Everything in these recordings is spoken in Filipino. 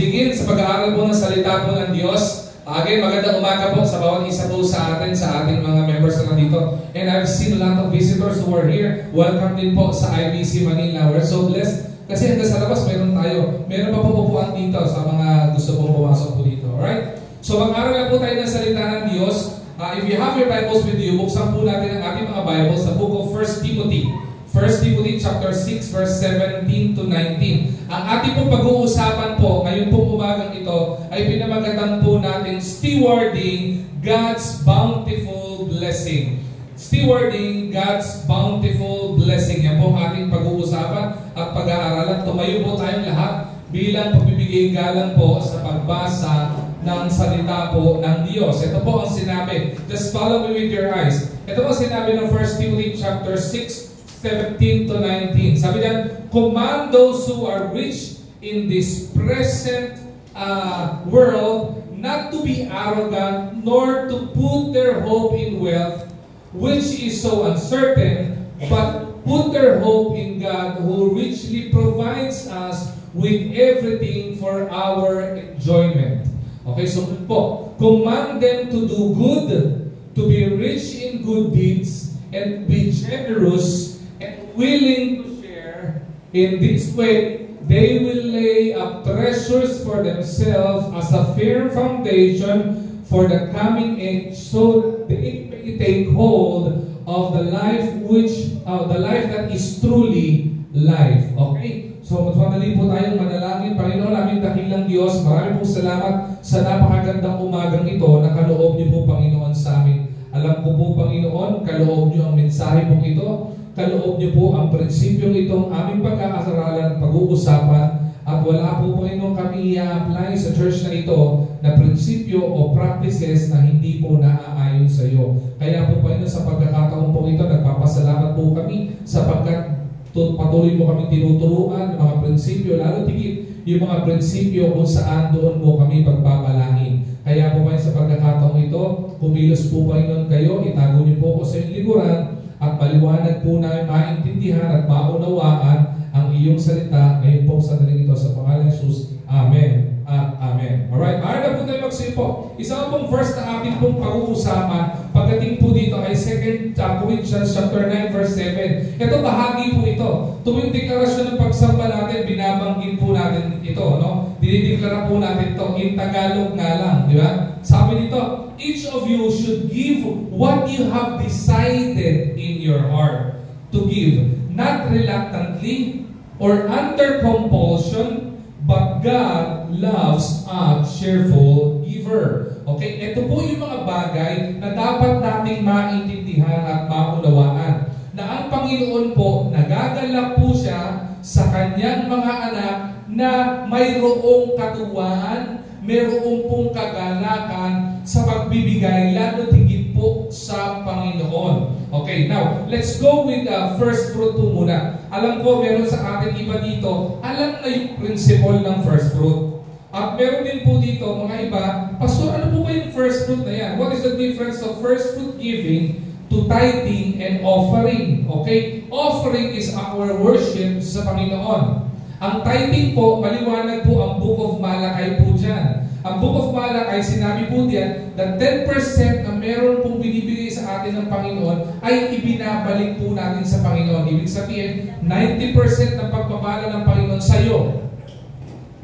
digdigin sa pag-aaral po ng salita po ng Diyos. Again, magandang umaga po sa bawat isa po sa ating mga members na nandito. And I've seen a lot of visitors who are here. Welcome din po sa IBC Manila. We're so blessed. Kasi hanggang sa labas, meron pa po upuan dito sa mga gusto pong pumasok po dito. Alright? So mag-aaral na po tayo ng salita ng Diyos. If you have your Bibles with you, buksan po natin ang ating mga Bibles sa book of 1 Timothy. 1 Timothy chapter 6 verse 17 to 19. Ang ating pong pag-uusapan po ngayon pong umagang ito ay pinamagatan po natin stewarding God's bountiful blessing. Stewarding God's bountiful blessing. Yan po ang ating pag-uusapan at pag-aaralan. Tumayo po tayong lahat bilang pagbibigay galang po sa pagbasa ng salita po ng Diyos. Ito po ang sinabi. Just follow me with your eyes. Ito po ang sinabi ng 1 Timothy chapter 6 17 to 19. Sabi niyan, command those who are rich in this present world not to be arrogant, nor to put their hope in wealth, which is so uncertain, but put their hope in God, who richly provides us with everything for our enjoyment. Okay, so po, command them to do good, to be rich in good deeds, and be generous and willing to share. In this way, they will lay up treasures for themselves as a firm foundation for the coming age, so that they may take hold of the life that is truly life. Okay? So, matutali po tayong manalangin. Panginoon, aming dakilang Diyos, marami pong salamat sa napakagandang umagang ito na kaloob niyo po, Panginoon, sa amin. Alam ko po, Panginoon, kaloob niyo ang mensahe po ito. Kaloob niyo po ang prinsipyong itong aming pag-aaralan, pag-uusapan, at wala po, Panginoon, kami i-apply sa church na ito na prinsipyo o practices na hindi po naaayon sa iyo. Kaya po, Panginoon, sa pagkakataon po ito, nagpapasalamat po kami sapagkat patuloy mo kami tinuturuan ng mga prinsipyo, lalo tigit yung mga prinsipyo kung saan doon mo kami pagpapalangin. Kaya po, Panginoon, sa pagkakataon ito, kumilos po, Panginoon, kayo, itago niyo po ako sa iyong likuran, at maliwanag po namin maintindihan at maunawaan ang iyong salita ngayon po sa daling ito sa pangalan ng Jesus. Amen at Amen. Alright, na po tayo magsipo. Isa pong verse na ating pong pag-uusapan pagdating po dito ay 2 Corinthians chapter 9 verse 7. Ito bahagi po ito. Tuwing deklarasyon ng pagsamba natin, binabanggit po natin ito. No? Dinideklara po natin ito in Tagalog nga lang. Di ba? Sabi dito, each of you should give what you have decided in your heart to give, not reluctantly or under compulsion, but God loves a cheerful giver. Okay, ito po yung mga bagay na dapat nating maintindihan at maunawaan. Na ang Panginoon po, nagagalak po siya sa kanyang mga anak na mayroong katuwaan, mayroong pong kagalakan sa pagbibigay, lalo tigit po sa Panginoon. Okay, now, let's go with the first fruit po muna. Alam ko, meron sa atin iba dito, alam na yung principle ng first fruit. At meron din po dito, mga iba, Pastor, ano po ba yung first fruit na yan? What is the difference of first fruit giving to tithing and offering? Okay, offering is our worship sa Panginoon. Ang tithing po, maliwanag po ang Book of Malakay po dyan. Ang Book of Malakay, sinabi po diyan that 10% na meron pong binibigay sa atin ng Panginoon ay ibinabalik po natin sa Panginoon. Ibig sabihin, 90% ng pagpapala ng Panginoon sa iyo.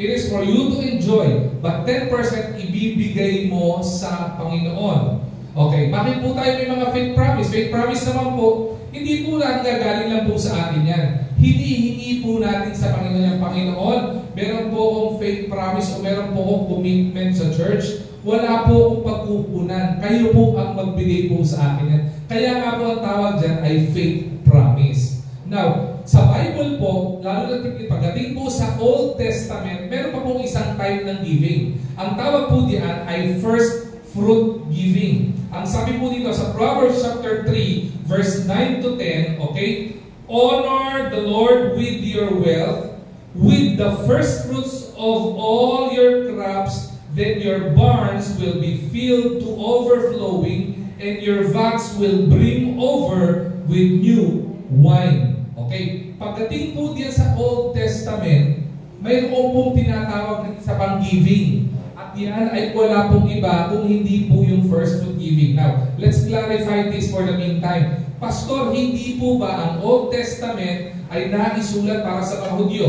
It is for you to enjoy, but 10% ibibigay mo sa Panginoon. Okay, bakit po tayo may mga faith promise? Faith promise naman po, hindi po natin gagaling lang po sa atin yan. Hinihingi po natin sa Panginoon yung Panginoon. Meron po akong faith promise o meron po akong commitment sa church. Wala po akong pagkukunan. Kayo po ang magbigay po sa akin yan. Kaya nga po ang tawag dyan ay faith promise. Now, sa Bible po, lalo na pagdating po sa Old Testament, meron pa pong isang type ng giving. Ang tawag po diyan ay first fruit giving. Ang sabi po dito sa Proverbs chapter 3, verse 9 to 10, okay? Honor the Lord with your wealth, with the first fruits of all your crops, then your barns will be filled to overflowing, and your vats will brim over with new wine. Okay? Pagdating po diyan sa Old Testament, mayroon pong tinatawag na isa pang giving. At yan ay wala pong iba kung hindi po yung first fruit giving. Now, let's clarify this for the meantime. Pastor, hindi po ba ang Old Testament ay naisulat para sa mga Hudyo?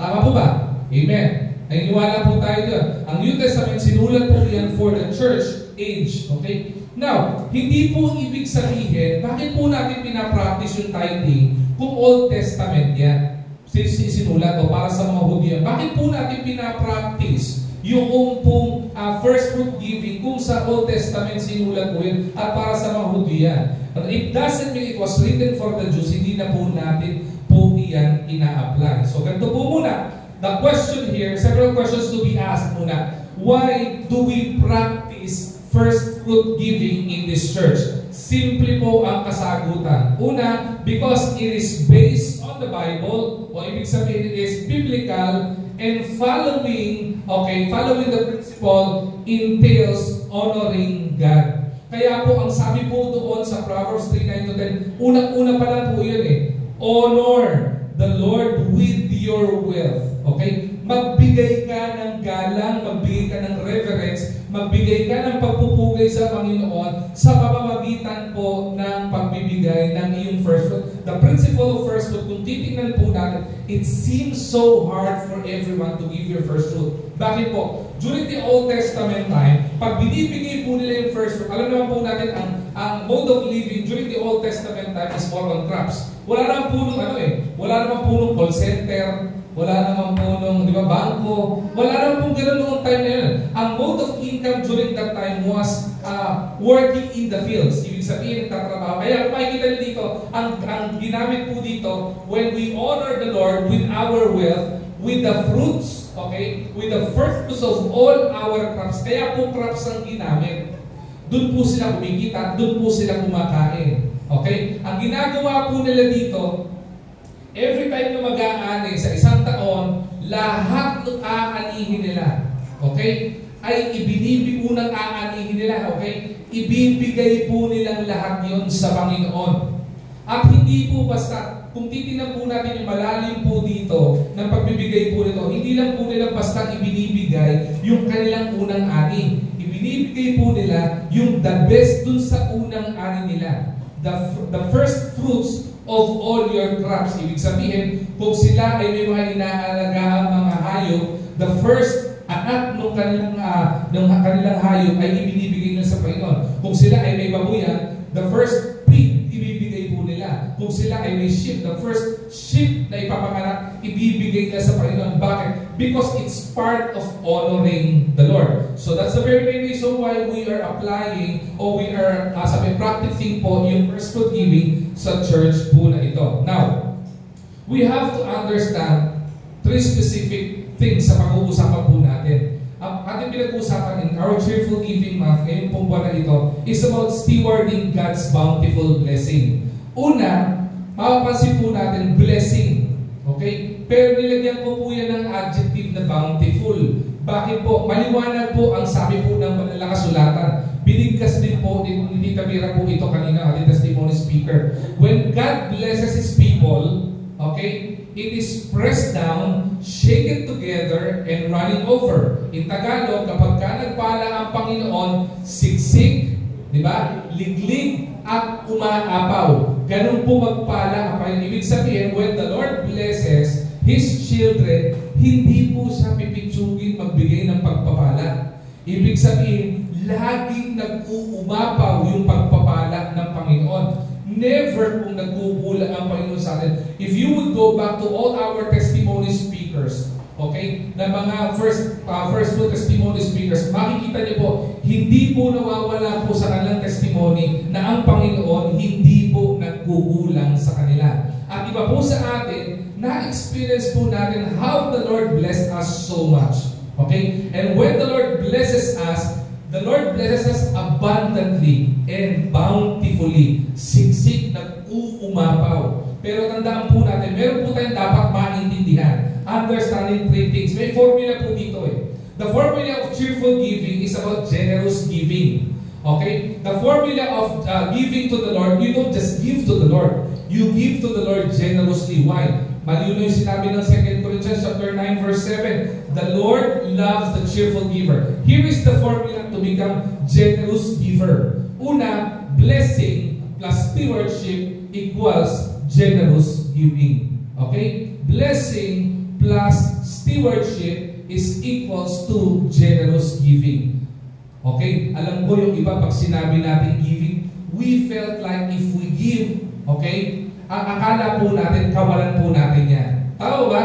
Tama po ba? Amen. Naniniwala po tayo doon. Ang New Testament, sinulat po yan for the church age. Okay? Now, hindi po ibig sabihin, bakit po natin pinapractice yung tithing kung Old Testament yan? Sinulat o para sa mga Hudyo. Bakit po natin pinapractice yung pong first fruit giving kung sa Old Testament sinulat po yun at para sa mga Hudyo yan? It doesn't mean it was written for the Jews. Hindi na po natin po yan ina-apply. So, ganito po muna. The question here, several questions to be asked muna. Why do we practice first fruit giving in this church? Simple po ang kasagutan. Una, because it is based on the Bible, o ibig sabihin it is biblical, and following the principle entails honoring God. Kaya po, ang sabi po doon sa Proverbs 3:9-10, unang-una pa lang po yun honor the Lord with your wealth. Okay? Magbigay ka ng galang, magbigay ka ng reverence, magbigay ka ng pagpupugay sa Panginoon sa pamamagitan po ng pagbibigay ng iyong first fruit. The principle of first fruit, kung titignan po natin, it seems so hard for everyone to give your first fruit. Bakit po? During the Old Testament time, pag binibigay po nila yung first fruit, alam naman po natin ang mode of living during the Old Testament time is more on crops. Wala naman po wala naman po nung call center, wala naman po nung, bangko, wala naman po gano'n noong time na yun. Ang mode of income during that time was working in the fields. Ibig sabihin, nagtatrabaho. Kaya kung makikita niyo dito, ang ginamit po dito, when we honor the Lord with our wealth, with the fruits, okay, with the first fruits of all our crops, kaya po crops ang ginamit. Doon po sila kumikita, doon po sila kumakain. Okay? Ang ginagawa po nila dito, every time na mag-aani sa isang taon, lahat ng aanihin nila, okay, ay unang aanihin nila, okay, ibibigay po nilang lahat yon sa Panginoon. At hindi po basta, kung titignan po natin yung malalim po dito, ng pagbibigay po nito, hindi lang po nila basta ibinibigay yung kanilang unang ani. Ibinibigay po nila yung the best dun sa unang ani nila. The first fruits of all your crops. Ibig sabihin, kung sila ay may mga inaalagaan mga hayop, the first anak ng kanilang hayop ay ibinibigay nila sa Panginoon. Kung sila ay may babuyan, the first pig ibibigay po nila. Kung sila ay may sheep, the first sheep na ipapanganak, ibibigay nila sa Panginoon. Bakit? Because it's part of honoring the Lord. So that's the very main reason why we are applying or we are practicing po yung first fruit giving sa church po na ito. Now, we have to understand three specific things sa pag-uusapan po natin. Ang ating pinag-uusapan in our cheerful giving month, ngayong pong buwan na ito, is about stewarding God's bountiful blessing. Una, mapapansin po natin, blessing. Okay? Pero nilagyan ko po yan ng adjective na bountiful. Bakit po? Maliwanag po ang sabi po ng kasulatan. Binigkas din po, ni Tita Mira po ito kanina, ating testimony speaker. When God blesses His people, okay, it is pressed down, shaken together, and running over. In Tagalog, kapag ka nagpala ang Panginoon, siksik, di ba? Liglig at umaapaw. Ganun po magpala ang Panginoon. Ibig sabihin, when the Lord blesses His children, hindi po siya pipitsugin magbigay ng pagpapala. Ibig sabihin, laging nag-uumapaw yung pagpapala ng Panginoon. Never kung nagkukulang ang Panginoon sa atin. If you would go back to all our testimony speakers, okay, na mga first fruit testimony speakers, makikita niyo po, hindi po nawawala po sa kanilang testimony na ang Panginoon hindi po nagkukulang sa kanila. At iba po sa atin, na-experience po natin how the Lord blessed us so much. Okay? And when the Lord blesses us, the Lord blesses us abundantly and bountifully. Siksik, nag-uumapaw. Pero tandaan po natin, meron po tayong dapat maintindihan. Understanding three things. May formula po dito The formula of cheerful giving is about generous giving. Okay? The formula of giving to the Lord, you don't just give to the Lord. You give to the Lord generously. Why? Malino yung sinabi ng 2 Corinthians chapter 9 verse 7. The Lord loves the cheerful giver. Here is the formula to become generous giver. Una, blessing plus stewardship equals generous giving. Okay? Blessing plus stewardship is equals to generous giving. Okay? Alam ko yung iba pag sinabi natin giving, we felt like if we give, okay, ang akala po natin, kawalan po natin yan. Tama ba?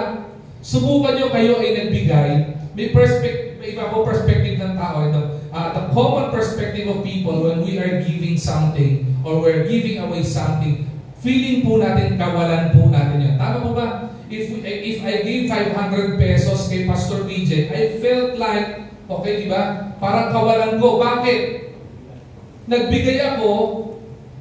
Subukan nyo kayo ay nagbigay, may iba po perspective ng tao. The common perspective of people when we are giving something or we're giving away something, feeling po natin, kawalan po natin yan. Tama po ba? If I gave 500 pesos kay Pastor BJ, I felt like, okay, di ba? Parang kawalan ko. Bakit? Nagbigay ako,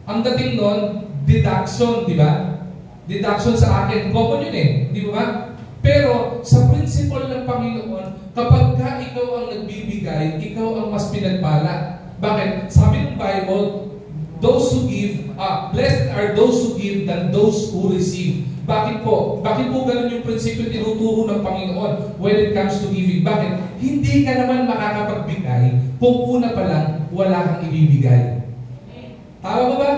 ang dating nun, deduction, di ba? Deduction sa akin. Common yun eh. Di ba? Pero sa principle ng Panginoon, kapag ka ikaw ang nagbibigay, ikaw ang mas pinagpala. Bakit? Sabi ng Bible, those who give, blessed are those who give than those who receive. Bakit po? Bakit po ganun yung prinsipyo tinuturo ng Panginoon when it comes to giving? Bakit? Hindi ka naman makakapagbigay kung una pa lang wala kang ibibigay. Tama ba?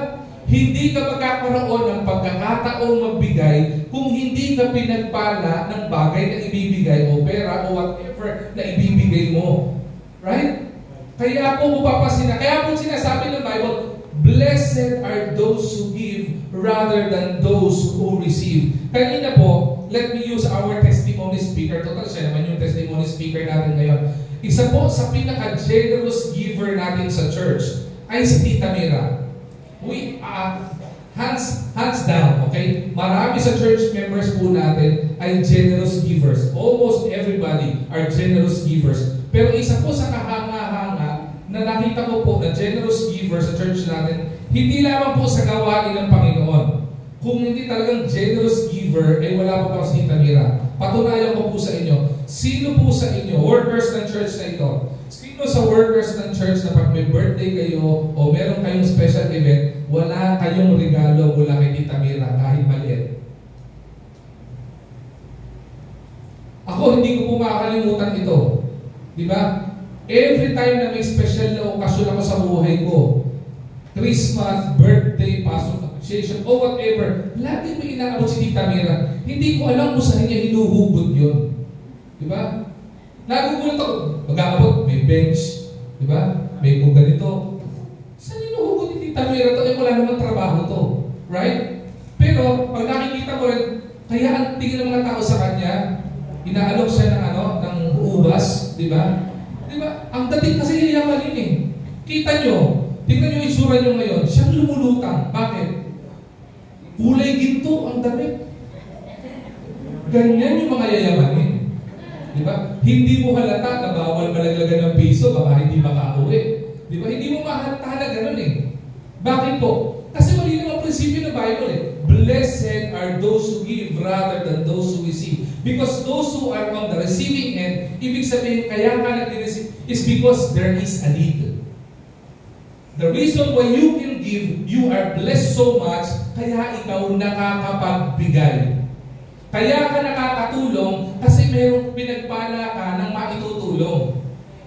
Hindi ka magkakaroon ng pagkakataong magbigay kung hindi ka pinagpala ng bagay na ibibigay o pera o whatever na ibibigay mo. Right? Kaya po sinasabi ng Bible, blessed are those who give rather than those who receive. Kanina po, let me use our testimony speaker. Total siya naman yung testimony speaker natin ngayon. Isa po sa pinaka-generous giver natin sa church ay si Tita Mira. We hands down, okay? Marami sa church members po natin ay generous givers. Almost everybody are generous givers. Pero isa po sa kahanga-hanga na nakita ko po na generous giver sa church natin, hindi lamang po sa gawain ng Panginoon. Kung hindi talagang generous giver, ay wala pa si Tita Mira. Patunayan ko po sa inyo, sino po sa inyo, workers ng church na ito, sino sa workers ng church na pag may birthday kayo o meron kayong special event, wala kayong regalo mula kay Tita Mira kahit maliit? Ako, hindi ko po makakalimutan ito. Di ba? Every time na may special na okasyon ako sa buhay ko, Christmas, birthday, pasok, appreciation, o whatever, lagi may inaabot si Tita Mira. Hindi ko alam kung saan niya hinuhugot yun. Di ba? Nagugulat ako. Mag-aabot, may bench. Di ba? May kung ganito. Saan hinuhugot ni Tita Mira ito? Eh, wala naman trabaho to. Right? Pero, pag nakikita mo rin, kaya ang tingin ng mga tao sa kanya, inaalok siya ng ubas. Di ba? Di ba? Ang dating kasi yayaman eh. Kita nyo, tingnan nyo yung itsura nyo ngayon, siyang lumulutang. Bakit? Kulay ginto ang damit. Ganyan yung mga yayamanin. Di ba? Hindi mo halata na bawal malaglagan ng piso, baka hindi makauwi. Di ba? Hindi mo mahalata na ganun eh. Bakit po? Kasi mali naman prinsipyo ng Bible eh. Blessed are those who give rather than those who receive. Because those who are on the receiving end, ibig sabihin, kaya ka nag-receive is because there is a need. The reason why you can give, you are blessed so much, kaya ikaw nakakapagbigay. Kaya ka nakakatulong kasi mayroong pinagpala ka ng maitutulong.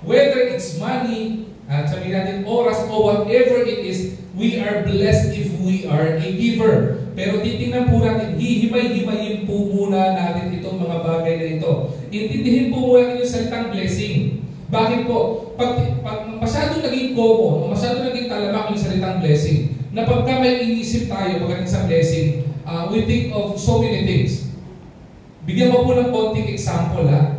Whether it's money, at sabihin natin oras o whatever it is, we are blessed if we are a giver. Pero titingnan po natin, hihimay-himayin po muna natin itong mga bagay na ito. Intindihin po muna natin yung salitang blessing. Bakit po? Pag masyadong naging common, masyadong naging talamak yung salitang blessing, na pagka may inisip tayo pagdating sa blessing, we think of so many things. Bigyan mo po ng konting example ha.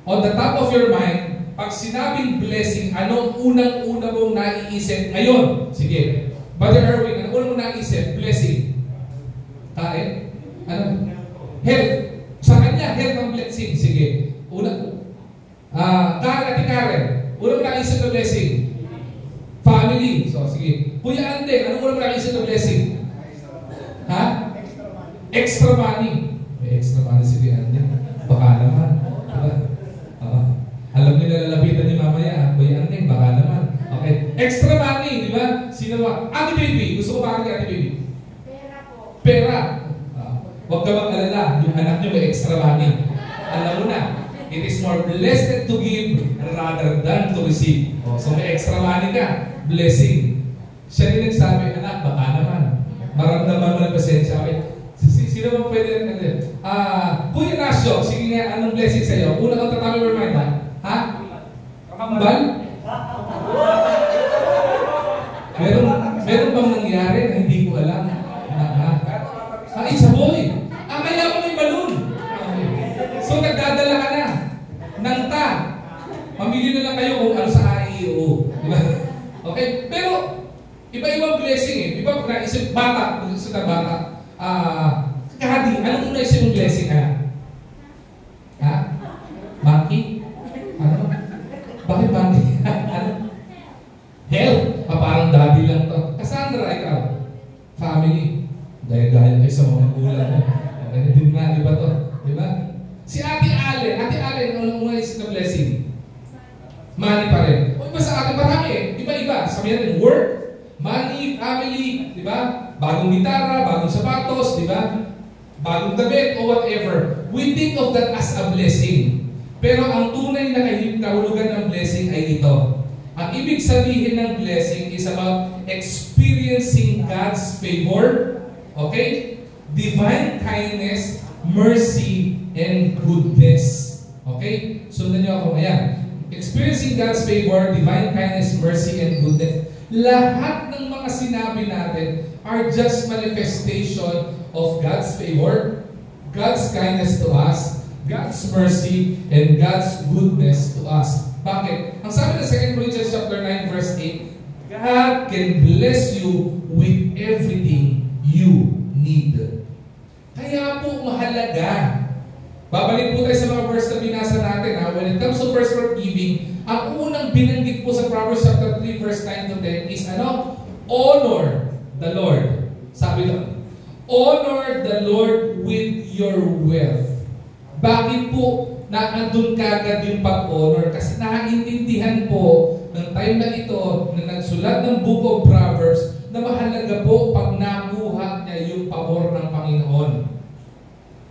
On the top of your mind, pag sinabing blessing, anong unang-una mong naiisip ngayon? Sige. Brother Erwin, anong unang mong naiisip? Blessing. Kain? Ano? Health. Sa kanya, health ang blessing. Sige. Ate Karen, unang mong naiisip na blessing? Family. So, sige. Kuya Ande, anong unang mong naiisip na blessing? Ha? Extra money. May extra money si Kuya Ande. Baka naman. Diba? Alam niyo na lalapitan niyo mamaya, Kuya Ande, baka naman. Okay. Extra money, di ba? Sino ba? Ate Baby. Gusto ko bakit kay Ate Baby? Pera po. Pera. Huwag ka mag-alala. Yung anak niyo may extra money. Alam mo na, it is more blessed to give rather than to receive. So may extra money ka, blessing. Siya rin nagsabi, anak, baka naman. Maramdaman mo ng pasensya. Okay? Sino ba pwede rin? Kuya Nasyo, sige nga, anong blessing sa'yo? Una kang tatami mo naman, ha? Kakambal? Meron bang nangyari na hindi ko alam? It's a boy. Kaya ko may balloon. So nagdadala ka na ng ta. Mamili na lang kayo kung ano sa AIO. Diba? Okay? Pero, iba-ibang blessing eh. Iba na isip bata, gusto na bata. Kahadi, anong naisip yung blessing ka? Ha? Monkey? Ano? Bakit monkey? Ano? Health? Parang daddy lang to. Cassandra, ikaw? Family? Dahil kayo sa mga magulang mo. Din nga, di ba to? Di ba? Si Ate Allen, anong naisip na blessing? Money pa rin. O iba sa atin, marami. Iba-iba. Sabi natin, work, money, family, di ba? Bagong gitara, bagong sapatos, di ba? Bagong damit, o whatever. We think of that as a blessing. Pero ang tunay na kahulugan ng blessing ay ito. Ang ibig sabihin ng blessing is about experiencing God's favor, okay? Divine kindness, mercy, and goodness. Okay? Sundan niyo ako. Ayan. Experiencing God's favor, divine kindness, mercy, and goodness. Lahat ng mga sinabi natin are just manifestation of God's favor, God's kindness to us, God's mercy, and God's goodness to us. Bakit? Ang sabi ng 2 Corinthians chapter 9 verse 8, God can bless you with everything you need. Kaya po mahalaga. Babalik po tayo sa mga verse na binasa natin. When it comes to first word giving, ang unang binanggit po sa Proverbs chapter 3 verse 9 to 10 is ano? Honor the Lord. Sabi doon, honor the Lord with your wealth. Bakit po andun kagad yung pag-honor? Kasi nakaintindihan po ng time na ito na nagsulat ng Book of Proverbs na mahalaga po pag nakuha niya yung pabor ng Panginoon.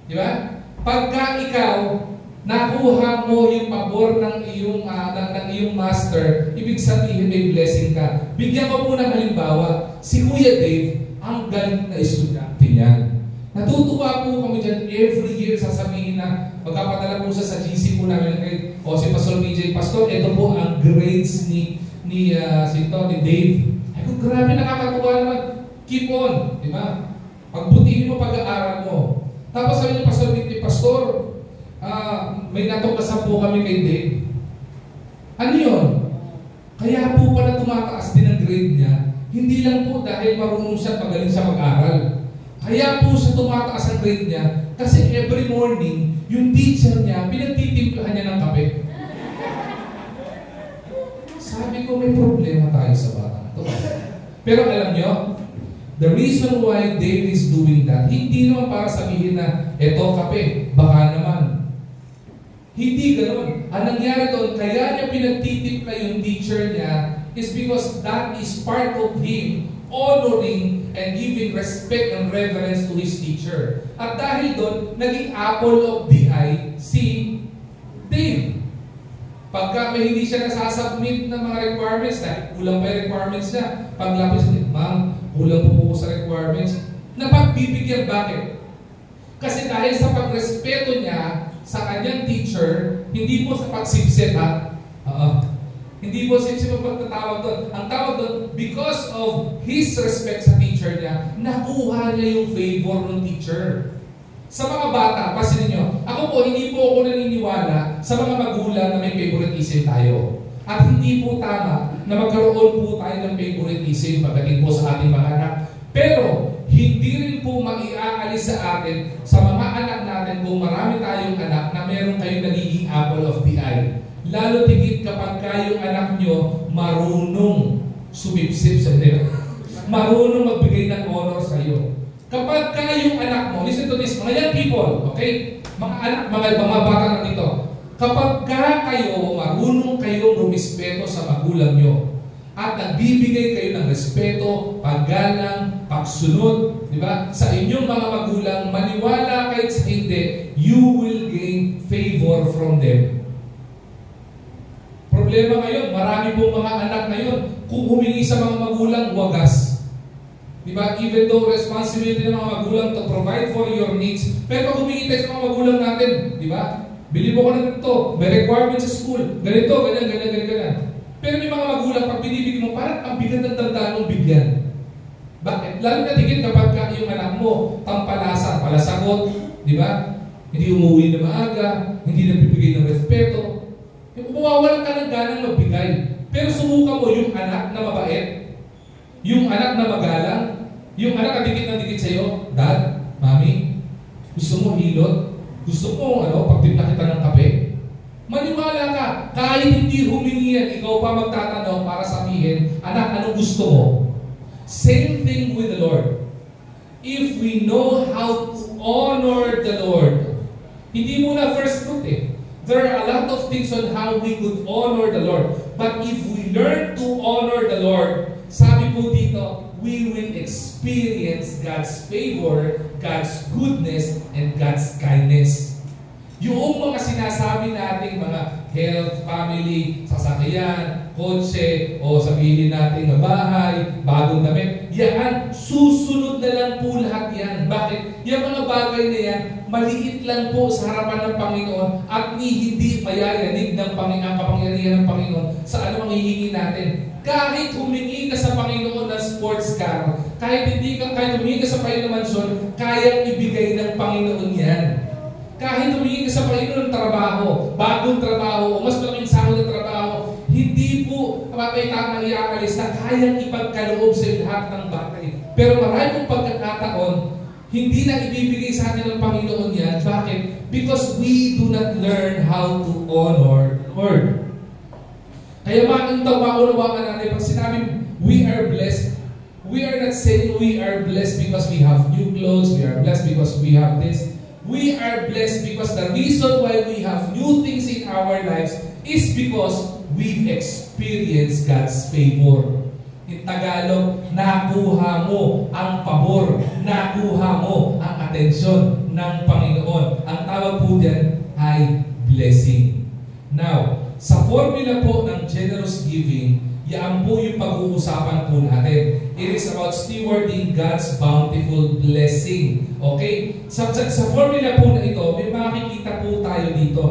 Di ba? Pagka ikaw nakuha mo yung pabor ng iyong master, ibig sabihin may blessing ka. Bigyan ko po ng halimbawa, si Kuya Dave, ang galing na estudyante niyan. Natutuwa po kami dyan every year sasabihin na magkapadala po sa GC po namin ng grade. O si Pastor BJ, Pastor, ito po ang grades ni Dave. Ay kung grabe, nakakatuwa naman. Keep on, di ba? Pagbutihin mo pag-aaral mo. Tapos sabi niya, Pastor BJ, Pastor, may natuklasan po kami kay Dave. Ano yun? Kaya po pala tumataas din ang grade niya. Hindi lang po dahil marunong siya, magaling siya mag-aral. Kaya po siya tumataas ang grade niya kasi every morning, yung teacher niya, pinagtitimplahan niya ng kape. Sabi ko, may problema tayo sa bata ito. Pero alam niyo, the reason why Dave is doing that, hindi naman para sabihin na, eto kape, baka naman. Hindi ganoon. Ang nangyari doon, kaya niya pinagtitimpla yung teacher niya is because that is part of him honoring and giving respect and reverence to his teacher. At dahil doon, naging apple of the eye si Dave. Pagka may hindi siya nasasubmit ng mga requirements, dahil kulang pa yung requirements niya, paglapis niya, ma'am, kulang po sa requirements, napagbibigyan. Bakit? Kasi dahil sa pagrespeto niya sa kanyang teacher, hindi po sa pagsipsip, ha? Hindi po sipsip ang pagtatawag doon. Ang tawag doon, because of his respect sa teacher niya, nakuha niya yung favor ng teacher. Sa mga bata, pasin niyo, ako po, hindi po ako naniniwala sa mga magulang na may favoritism tayo. At hindi po tama na magkaroon po tayo ng favoritism pagdating po sa ating mga anak. Pero, hindi rin po maiaalis sa atin, sa mga anak natin, kung marami tayong anak na meron kayong nagiging apple of the eye. Lalo tigit kapag kayong anak nyo marunong sumipsip sa nila. Marunong magbigay ng honor sa iyo. Kapag kayong anak mo, listen to this, mga young people, okay? Mga anak, mga bata na dito. Kapag kayo, marunong kayong rumispeto sa magulang nyo at nagbibigay kayo ng respeto, paggalang, pagsunod, di ba? Sa inyong mga magulang, maniwala kahit sa hindi, you will gain favor from them. Problema ngayon, marami pong mga anak ngayon, kung humingi sa mga magulang, wagas. Di ba? Even though responsibility ng mga magulang to provide for your needs, pero pag humingi tayo sa mga magulang natin, di ba? Bili mo ko na ito, may requirement sa school, ganito, ganyan. Pero may mga magulang, pag binibigyan mo, parang ang bigat ng tandaan mong bigyan. Bakit? Lalo na tigil kapag yung anak mo, tampalasan, palasagot, di ba? Hindi umuwi na maaga, hindi nagbibigay ng respeto. Mawawalan ka ng ganang magbigay. Pero subukan mo yung anak na mabait, yung anak na magalang, yung anak na dikit na dikit sa'yo, Dad, Mami, gusto mo hilot? Gusto mo, pagtimpla kita ng kape? Maniwala ka, kahit hindi humingi yan, ikaw pa magtatanong para sabihin, anak, anong gusto mo? Same thing with the Lord. If we know how to honor the Lord, hindi muna first fruit eh. There are a lot of things on how we could honor the Lord. But if we learn to honor the Lord, sabi po dito, we will experience God's favor, God's goodness, and God's kindness. Yung mga sinasabi nating mga health, family, sasakyan, kotse, o sabihin natin na bahay, bagong damit, yan, susunod na lang po lahat yan. Bakit? Yung mga bagay na yan, maliit lang po sa harapan ng Panginoon at hindi mayayanig ng kapangyarihan ng Panginoon sa anong hihingi natin. Kahit humingi ka sa Panginoon ng sports car, kahit humingi ka sa Panginoon mansyon, kayang ibigay ng Panginoon yan. Kahit humingi ka sa Panginoon ng trabaho, bagong trabaho, o mas malaking sahod ng trabaho, hindi po tama iaalis na kayang ipagkaloob sa lahat ng bagay. Pero maraming pagkakataon, hindi na ibibigay sa atin ng Panginoon yan. Bakit? Because we do not learn how to honor the Lord. Kaya maunawaan natin, pag sinabing we are blessed, we are not saying we are blessed because we have new clothes, we are blessed because we have this. We are blessed because the reason why we have new things in our lives is because we've experienced God's favor. In Tagalog, nakuha mo ang pabor, nakuha mo ang atensyon ng Panginoon. Ang tawag po diyan ay blessing. Now, sa formula po ng generous giving, yan po yung pag-uusapan po natin. It is about stewarding God's bountiful blessing. Okay? Sa formula po na ito, may makikita po tayo dito.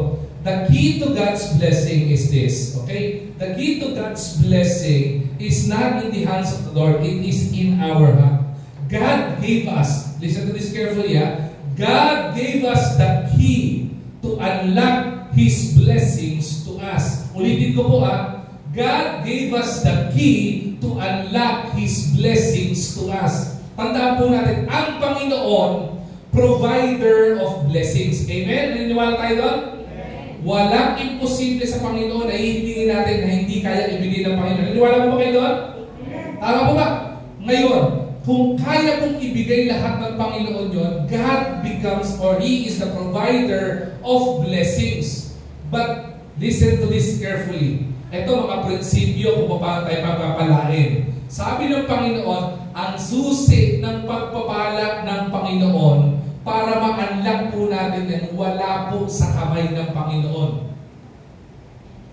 The key to God's blessing is this. Okay? The key to God's blessing is not in the hands of the Lord. It is in our hand. God gave us, listen to this carefully, God gave us the key to unlock His blessings to us. Ulitin ko po God gave us the key to unlock His blessings to us. Tandaan po natin, ang Panginoon, provider of blessings. Amen? Naniniwala tayo doon? Walang imposible sa Panginoon na hihingin natin na hindi kaya ibigay ng Panginoon. Naniniwala mo ba kayo doon? Tama po ba? Ngayon, kung kaya pong ibigay lahat ng Panginoon yon, God becomes, or He is the provider of blessings. But listen to this carefully. Ito mga prinsipyo kung paano tayo pagpapalain. Sabi ng Panginoon, ang susi ng pagpapala ng Panginoon para ma-unlock po natin yan, wala po sa kamay ng Panginoon.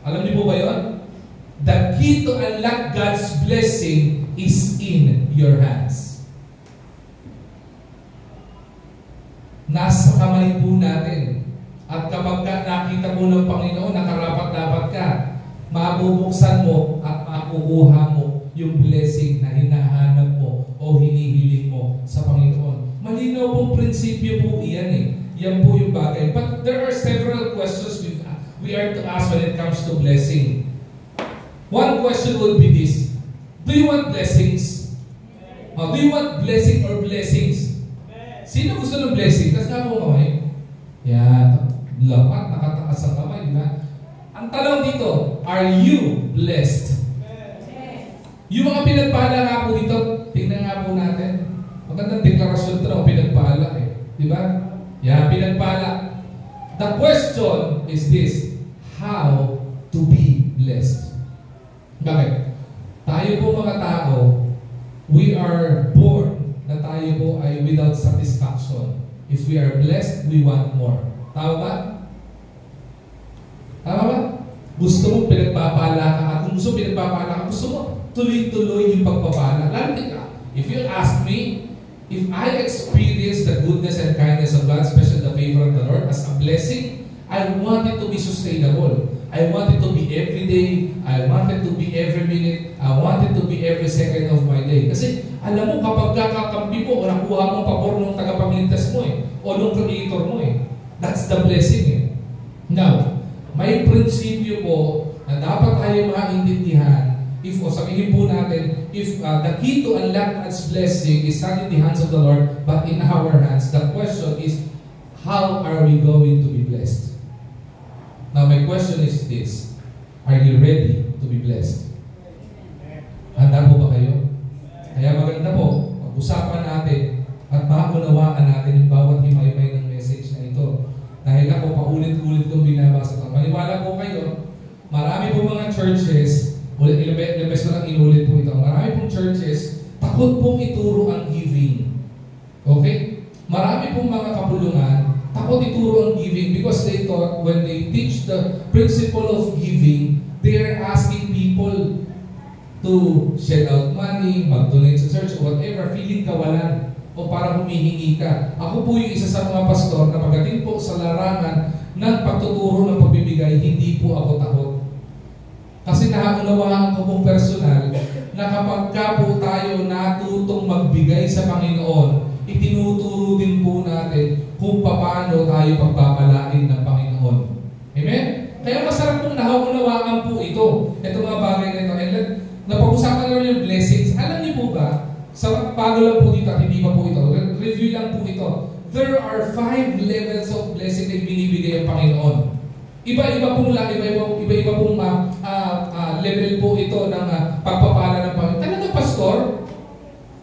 Alam niyo po ba yun? The key to unlock God's blessing is in your hands. Nasa kamay po natin. At kapag nakita mo ng Panginoon, nakarapat-dapat ka, mabubuksan mo at makukuha mo yung blessing na hinahanap mo o hinihiling mo sa Panginoon. Malinaw pong prinsipyo po iyan eh. Yan po yung bagay. But there are several questions we are to ask when it comes to blessing. One question would be this. Do you want blessings? Do you want blessing or blessings? Sino gusto ng blessing? Kasi nga po kamay. Yan. Lapat, nakatakas ang kamay, di ba? Ang tanong dito, are you blessed? Yung mga pinagpala nga po dito, tingnan nga po natin. Magandang deklarasyon ito na pinagpala eh. Di ba? Yeah, pinagpala. The question is this, how to be blessed? Bakit? Tayo po mga tao, we are born na po ay without satisfaction. If we are blessed, we want more. Tama ba? Tama ba? Gusto mo pinagpapala ka, at kung gusto pinagpapala ka, gusto mo tuloy-tuloy yung pagpapala. Lalo if you ask me, if I experience the goodness and kindness of God, especially the favor of the Lord, as a blessing, I want it to be sustainable. I want it to be every day. I want it to be every minute. I want it to be every second of my day. Kasi, alam mo, kapag kakakampi mo o nakuha mong pabor ng tagapagligtas mo o ng creator mo that's the blessing Now, may prinsipyo po na dapat tayo maintindihan. If the key to unlock God's blessing is not in the hands of the Lord, but in our hands. The question is, how are we going to be blessed? Now, my question is this: are you ready to be blessed? Handa po ba kayo? Kaya maganda po, pag-usapan natin at maunawaan natin yung bawat himay-himay ng message na ito. Dahil ako, paulit-ulit kong binabasa ito. Maniwala po kayo, marami po mga churches, ilang beses ko lang inulit po ito, marami pong churches, takot pong ituro ang giving. Okay? Marami pong mga kapulungan, takot ituro ang giving because they thought when they teach the principle of giving, they are asking people to shell out money, mag-donate sa church, or whatever, feeling kawalan, o para humihingi ka. Ako po yung isa sa mga pastor na pagdating po sa larangan ng pagtuturo ng pagbibigay, hindi po ako takot. Kasi naunawaan ko pong personal na kapag ka po tayo natutong magbigay sa Panginoon, itinuturo din po natin kung paano tayo pagpapalain ng Panginoon. Amen? Kaya masarap pong naunawaan po ito. Ito mga bagay na ito. And napag-usapan naman yung blessings. Alam niyo po ba, sa bago lang po dito at hindi pa po ito, review lang po ito. There are 5 levels of blessing na binibigay ang Panginoon. Iba-iba pong level po ito ng pagpapala ng Panginoon. Talaga, pastor?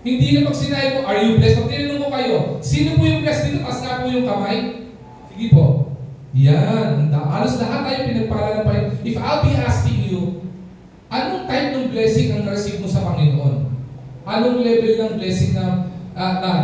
Hindi na pag sinabi mo, are you blessed? Pag tinanong mo kayo, sino po yung blessed dito? Taas na po yung kamay. Sige po. Yan. Halos lahat tayo pinagpala ng Panginoon. If I'll be asking you, anong type ng blessing ang na-receive mo sa Panginoon? Anong level ng blessing na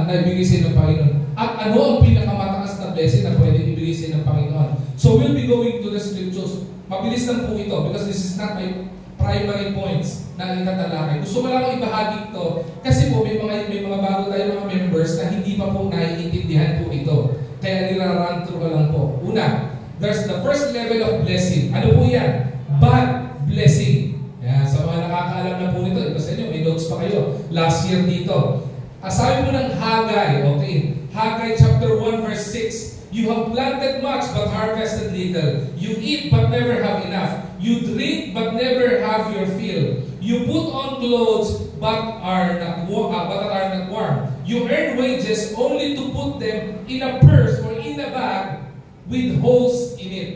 ibigay sa ng Panginoon? At ano ang pinakamataas na blessing na pwede ibigay sa ng Panginoon? So we'll be going to the scriptures. Mabilis lang po ito because this is not my primary points na itatalakay. Gusto ko lang ibahagi ito kasi po may mga bago tayo mga members na hindi pa po naiintindihan po ito. Kaya nila-run through ko lang po. Una, there's the first level of blessing. Ano po yan? Bad blessing. Yan, sa mga nakakaalam na po nito, iba sa inyo, may notes pa kayo. Last year dito. Sabi mo ng Haggai, okay? Haggai chapter 1 verse 6. You have planted much but harvested little. You eat but never have enough. You drink but never have your fill. You put on clothes but are not warm. You earn wages only to put them in a purse or in a bag with holes in it.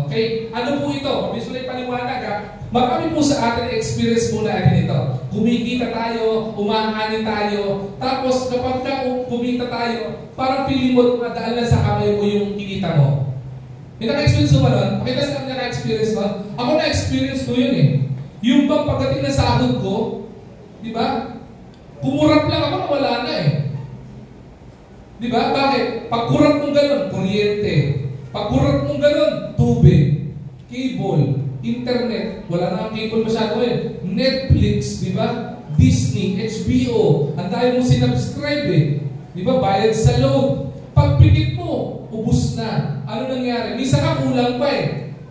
Okay? Ano po ito? Mabilis ko lang paliwanag Marami po sa atin experience muna natin ito. Kumikita tayo, umahanin tayo, tapos kapag kumita tayo, parang feeling mo nadaan lang sa kamay mo yung kinita mo. May naka-experience mo ba nun? Pakita sa kami naka-experience mo? Ako na-experience ko yun Yung bang pagdating na sahod ko, di ba? Kumurap lang ako, wala na Di ba? Bakit? Pagkurap mong ganun, kuryente. Pagkurap mong ganun, tubig, cable, internet, wala na ang cable masyado Netflix, di ba? Disney, HBO, ang dahil mo sinubscribe Di ba? Bayad sa load. Pagpikit mo, ubus na. Ano nangyari? Minsan ka kulang pa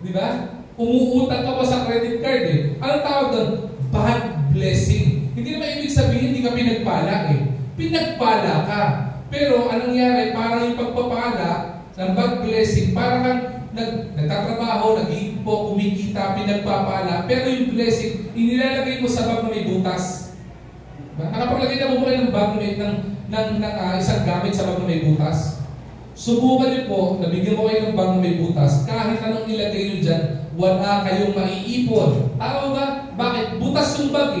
Di ba? Umuutang ka pa sa credit card Anong tawag doon? Bad blessing. Hindi naman ibig sabihin hindi ka pinagpala Pinagpala ka. Pero anong nangyari? Parang yung pagpapala ng bad blessing, parang kang nagtatrabaho, nag-iipo, kumikita, pinagpapala, pero yung blessing, inilalagay mo sa bag na may butas. Nakapaglagay na mo kayo ng bag ng isang gamit sa bag na may butas. Subukan niyo po, nabigyan mo kayo ng bag na may butas, kahit anong ilagay niyo dyan, wala kayong maiipon. Tama ba? Bakit? Butas yung bag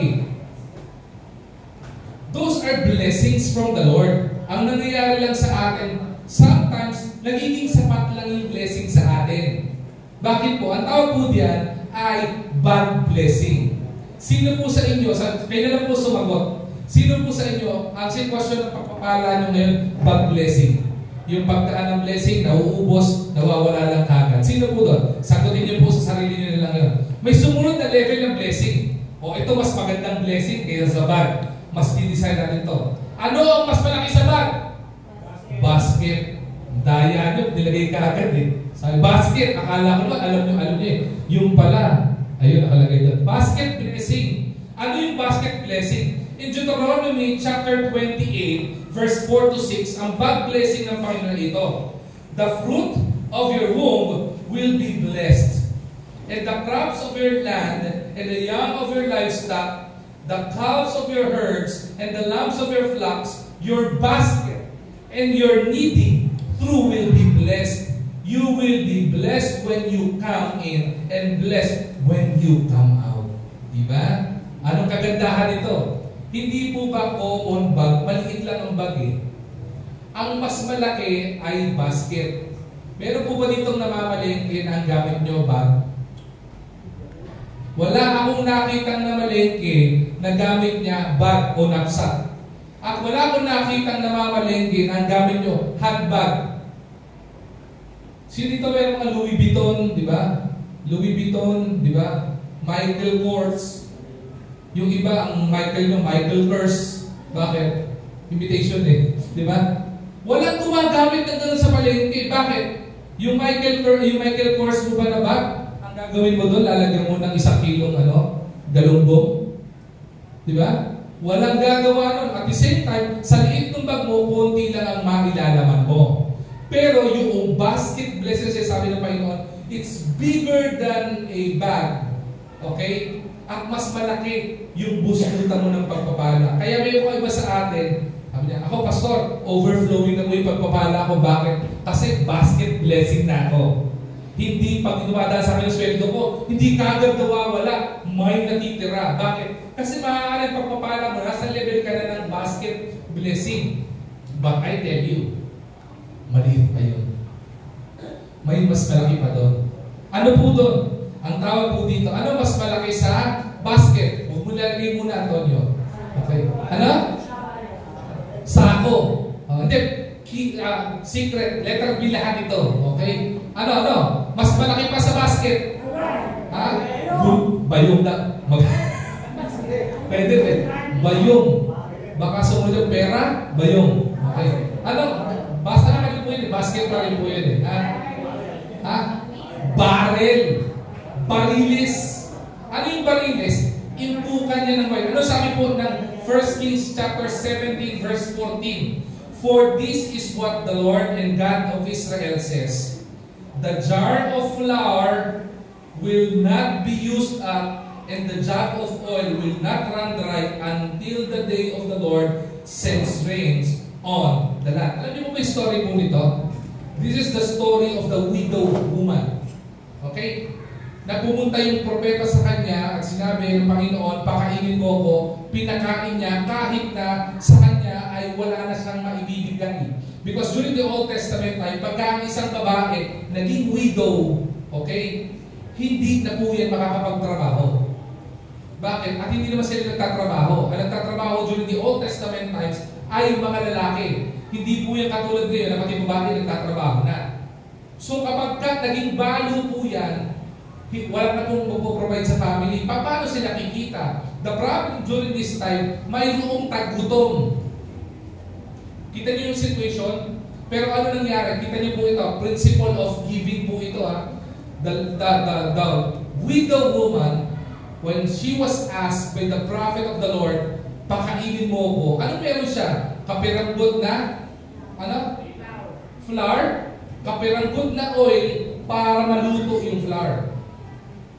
Those are blessings from the Lord. Ang nangyayari lang sa atin, sometimes, nagiging sapat lang yung blessing sa atin. Bakit po? Ang tawag po diyan ay bad blessing. Sino po sa inyo, kayo na lang po sumagot, Sino po sa inyo, ang sitwasyon ng pagpapala nyo ngayon, bag blessing? Yung pagkaan ng blessing, nauubos, nawawala lang kagad. Sino po doon? Sagutin niyo po sa sarili niyo lang yun. May sumunod na level ng blessing. O ito mas magandang blessing kaysa sa bag. Mas didesign natin ito. Ano ang mas malaki sa bag? Basket. Daya nyo, nilagay ka agad eh. Sabi, basket. Akala ko ba, alam nyo eh. Yung pala, ayun, nakalagay doon. Basket blessing. Ano yung basket blessing? In Deuteronomy chapter 28, verse 4 to 6, ang bag blessing ng Panginoon ito. The fruit of your womb will be blessed. And the crops of your land, and the young of your livestock, the calves of your herds, and the lambs of your flocks, your basket, and your kneading through will be blessed. You will be blessed when you come in, and blessed when you come out. Diba? Anong kagandahan nito? Hindi po ba common bag? Maliit lang ang bag eh. Ang mas malaki ay basket. Meron po ba ditong namamalengke na ang gamit nyo bag? Wala akong nakitang namalengke na gamit niya bag o knapsack. At wala akong nakitang namamalengke na ang gamit nyo handbag. Sino dito meron mga Louis Vuitton, di ba? Louis Vuitton, di ba? Michael Kors. Yung iba, ang Michael Kors. Bakit? Imitation eh. Di ba? Walang gumagamit na doon sa palengke. Bakit? Yung Michael Kors mo ba na bag? Ang gagawin mo doon, lalagyan mo ng 1 kilong galunggong. Di ba? Walang gagawa nun. At the same time, sa liit ng bag mo, konti lang ang mailalaman mo. Pero yung basket blessing, sabi ng Panginoon, it's bigger than a bag. Okay? At mas malaki yung buskutan mo ng pagpapala. Kaya may mga iba sa atin, sabi niya, ako pastor, overflowing na mo yung pagpapala ko. Bakit? Kasi basket blessing na ako. Hindi pag dumadaan sa akin yung sweldo ko, hindi kagad nawawala, may natitira. Bakit? Kasi maaaring pagpapala mo, nasa level ka na ng basket blessing. But I tell you, maliit pa yun. May mas malaki pa doon. Ano po doon? Ang tawag po dito, ano mas malaki sa basket? Huwag mo lalagay muna, Antonio. Okay. Ano? Sako. Hindi. Secret. Letter B lahat ito. Okay? Ano? Mas malaki pa sa basket. Ha? Bayong na. Pwede. Bayong. Baka sumunod yung pera, bayong. Okay. Ano? Basta na rin po yun. Basket pa rin po yun. Ha? Barrel. Barilis. Ano yung barilis? Impukan niya ng wine. Ano sabi po ng 1 Kings chapter 17 verse 14? For this is what the Lord and God of Israel says. The jar of flour will not be used up, and the jug of oil will not run dry until the day of the Lord sends rains on the land. Alam niyo po may story po nito? This is the story of the widow woman. Okay? Na pumunta yung propeta sa kanya at sinabi ng Panginoon, pakainin mo ko, pinakain niya kahit na sa kanya ay wala na siyang maibibigay. Because during the Old Testament time, pagka ang isang babae naging widow, okay, hindi na po yan makakapagtrabaho. Bakit? At hindi naman sila nagtatrabaho. Ang nagtatrabaho during the Old Testament times ay mga lalaki. Hindi po yan katulad ngayon na pati babae nagtatrabaho na. So kapag naging balo po yan, wala na pong magpo-provide sa family. Paano sila kikita? The problem during this time, mayroong taggutom. Kita niyo yung situation? Pero ano nangyari? Kita niyo po ito, principle of giving po ito. The widow woman, when she was asked by the prophet of the Lord, pakainin mo ko. Ano meron siya? Kapiranggot na? Ano? Flour? Kapiranggot na oil para maluto yung flour.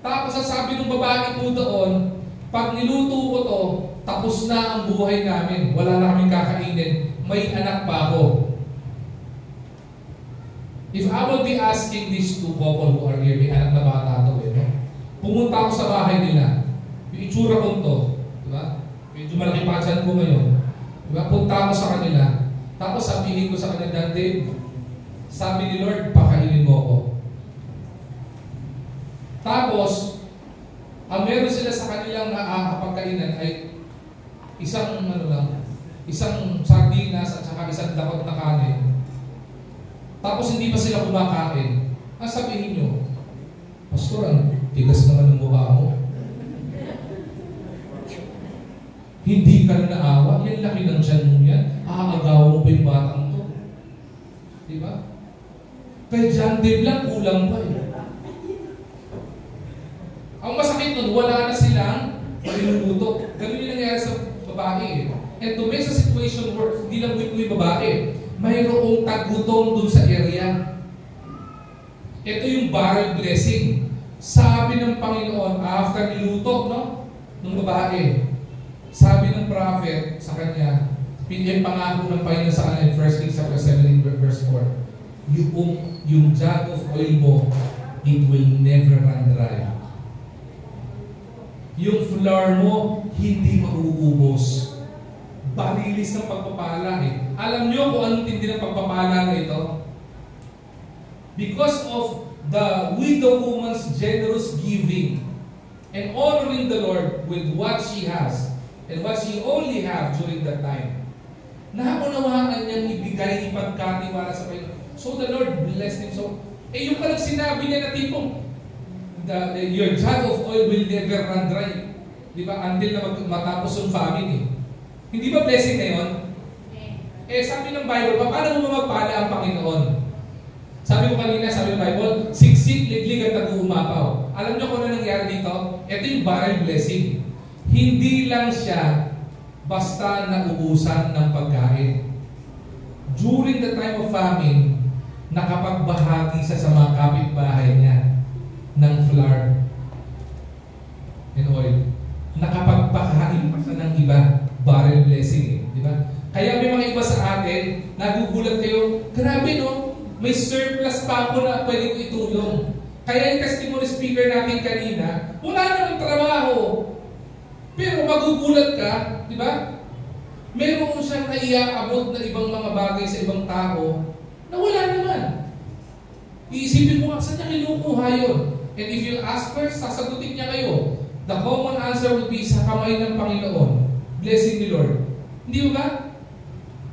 Tapos sasabi ng babae po doon, pag niluto ko to, tapos na ang buhay namin. Wala na kaming kakainin. May anak pa ako. If I will be asking these two couple who are here, may anak na bata to no? Pumunta ako sa bahay nila. Yung itsura ko to, diba? Medyo malaki pa dyan ko ngayon. Diba? Punta ako sa kanila. Tapos sabihin ko sa kanila, Dave, sabi ni Lord, pakainin mo ako. Tapos, ang meron sila sa kanilang pagkainan ay isang isang sardinas at saka isang dakot na kanin, tapos hindi pa sila kumakain, ang sabihin nyo, Pastor, ang tigas naman ng mukha mo. Hindi ka na naawa, yan laki ng tiyan mo yan, aagaw mo pa yung batang to. Diba? Kay John Dave lang, kulang pa eh. Ang masakit nun, wala na silang maluluto. Ganun yung nangyari sa babae eh. And to make the situation work, hindi lang weak yung babae, mayroong tagutom dun sa area. Ito yung barrel blessing. Sabi ng Panginoon, after niluto, no? Ng babae, sabi ng prophet sa kanya, pangako ng Panginoon sa kanya in 1 Kings 17 verse 4, yung jug of oil mo, it will never run dry. Yung flour mo, hindi mauubos. Barilis ng pagpapala eh. Alam nyo kung anong tindi ng pagpapala na ito? Because of the widow woman's generous giving and honoring the Lord with what she has and what she only have during that time. Naunawaan niyang ibigay, ipagkatiwala sa Panginoon. So the Lord blessed him. So, yung palang sinabi niya na tipong, your jug of oil will never run dry. Di ba? Until na matapos yung famine. Hindi ba blessing na yun? Sabi ng Bible, paano mo magpala ang Panginoon? Sabi ko kanina, sabi ng Bible, siksik, liglig at nag-uumapaw. Alam niyo kung ano nangyari dito? Ito yung barrel blessing. Hindi lang siya basta naubusan ng pagkain. During the time of famine, nakapagbahagi sa mga kapitbahay niya ng flour and oil. Nakapagpakain pa siya ng iba. Barrel blessing, di ba? Kaya may mga iba sa atin, nagugulat kayo, grabe no, may surplus pa ako na pwede ko itulong. Kaya yung testimony speaker natin kanina, wala namang trabaho. Pero magugulat ka, di ba? Meron siyang naiaabot na ibang mga bagay sa ibang tao na wala naman. Iisipin mo, saan niya kinukuha yun? And if you'll ask first, sasagutin niya kayo. The common answer will be sa kamay ng Panginoon. Blessing ni Lord. Hindi ba?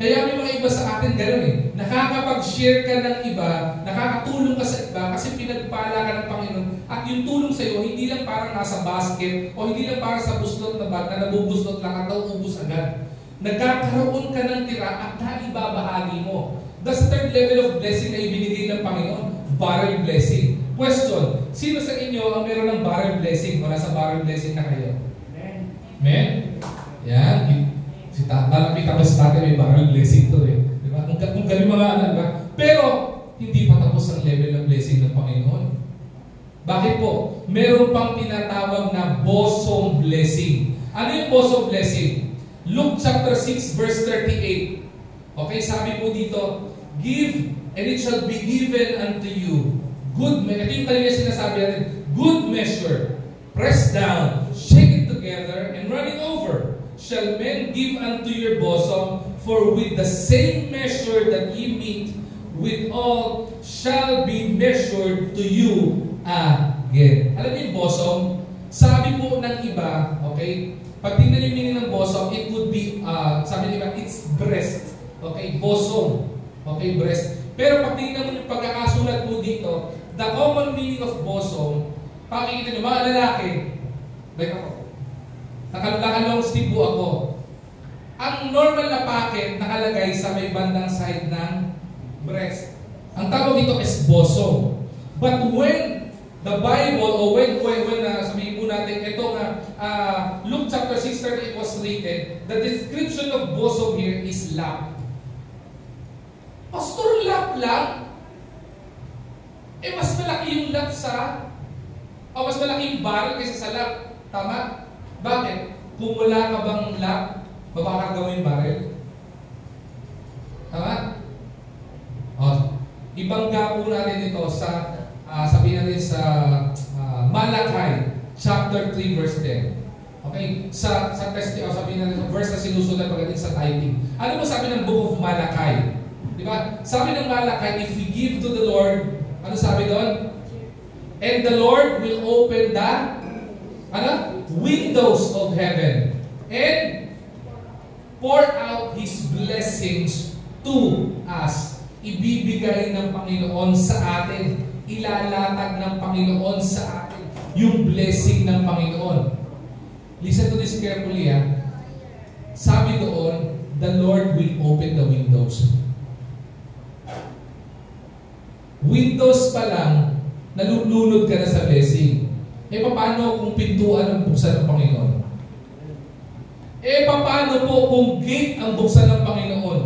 Kaya may mga iba sa atin gano'n eh. Nakakapag-share ka ng iba, nakakatulong ka sa iba kasi pinagpala ka ng Panginoon at yung tulong sa iyo hindi lang parang nasa basket o hindi lang parang sa buslot na bag na nabubuslot lang at nauubos agad. Nagkakaroon ka ng tira at naibabahagi mo. That's the third level of blessing na ibinigay ng Panginoon. Barrel blessing. Question, sino sa inyo ang meron ng barrel blessing o nasa barrel blessing na kayo? Amen? Amen? Yan. Si Talapita ba sa tatay may barrel blessing to eh. Diba? Kung galing mga anak ba? Pero, hindi pa tapos ang level ng blessing ng Panginoon. Bakit po? Meron pang tinatawag na bosom blessing. Ano yung bosom blessing? Luke chapter 6 verse 38. Okay, sabi po dito, give and it shall be given unto you. Good measure. Ito yung kanina sinasabi natin. Good measure. Press down, shake it together, and running over. Shall men give unto your bosom, for with the same measure that ye meet withal shall be measured to you again. Alam niyo yung bosom? Sabi po ng iba, okay, pag tingnan yung meaning ng bosom, it would be, sabi ng iba, it's breast. Okay, bosom. Okay, breast. Pero pag tingnan mo yung pagkakasulat po dito, the common meaning of bosom, pakikita nyo, mga lalaki, like ako, nakalong sleeve po ako. Ang normal na packet nakalagay sa may bandang side ng breast. Ang tawag dito is bosom. But when the Bible, o when sabihin po natin, ito nga, Luke chapter 6:38 was written, the description of bosom here is lap. Pastor, lap lang? Mas malaki yung lap mas malaki yung barrel kaysa sa lap. Tama? Bakit? Kung wala ka bang lap, babakarga mo yung barrel? Tama? Ibangga po natin ito sa, sabihin natin sa Malachi, chapter 3, verse 10. Okay? Sa sabihin natin sa verse na sinusunod pagdating sa tithing. Ano mo sabi ng book of Malachi? Diba? Sabi ng Malachi, if we give to the Lord, ano sabi doon? And the Lord will open the windows of heaven and pour out His blessings to us. Ibibigay ng Panginoon sa atin. Ilalatag ng Panginoon sa atin yung blessing ng Panginoon. Listen to this carefully, ha. Sabi doon, the Lord will open the windows. Windows pa lang, nalulunod ka na sa blessing. Paano kung pintuan ang buksan ng Panginoon? Paano po kung gate ang buksan ng Panginoon?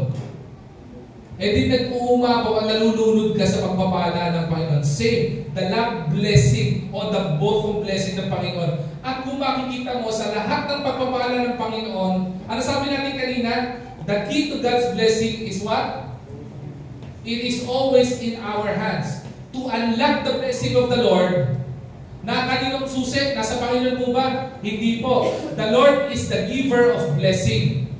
Di nag-uumapaw, nalulunod ka sa pagpapala ng Panginoon. Same, the love blessing o the both blessing ng Panginoon. At kung makikita mo sa lahat ng pagpapala ng Panginoon, ano sabi natin kanina? The key to God's blessing is what? It is always in our hands. To unlock the blessing of the Lord, na kaninong susi? Nasa Panginoon po ba? Hindi po. The Lord is the giver of blessing.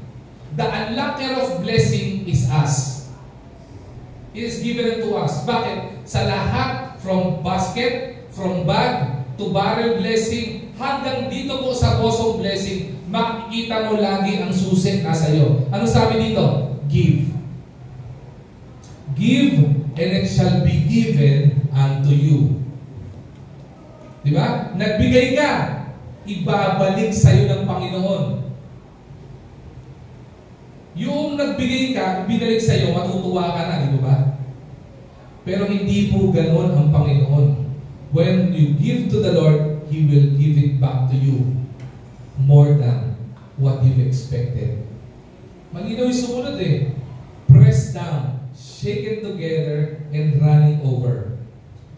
The unlocker of blessing is us. It is given to us. Bakit? Sa lahat, from basket, from bag, to barrel blessing, hanggang dito po sa bosom blessing, makikita mo lagi ang susi nasa iyo. Ano sabi dito? Give. Give, and it shall be given unto you. Diba? Nagbigay ka, ibabalik sa iyo ng Panginoon. Yung nagbigay ka, ibinalik sa iyo, matutuwa ka na, di ba? Pero hindi po ganoon ang Panginoon. When you give to the Lord, He will give it back to you more than what you've expected. Malinaw yung sumunod eh. Press down, shaken together, and running over.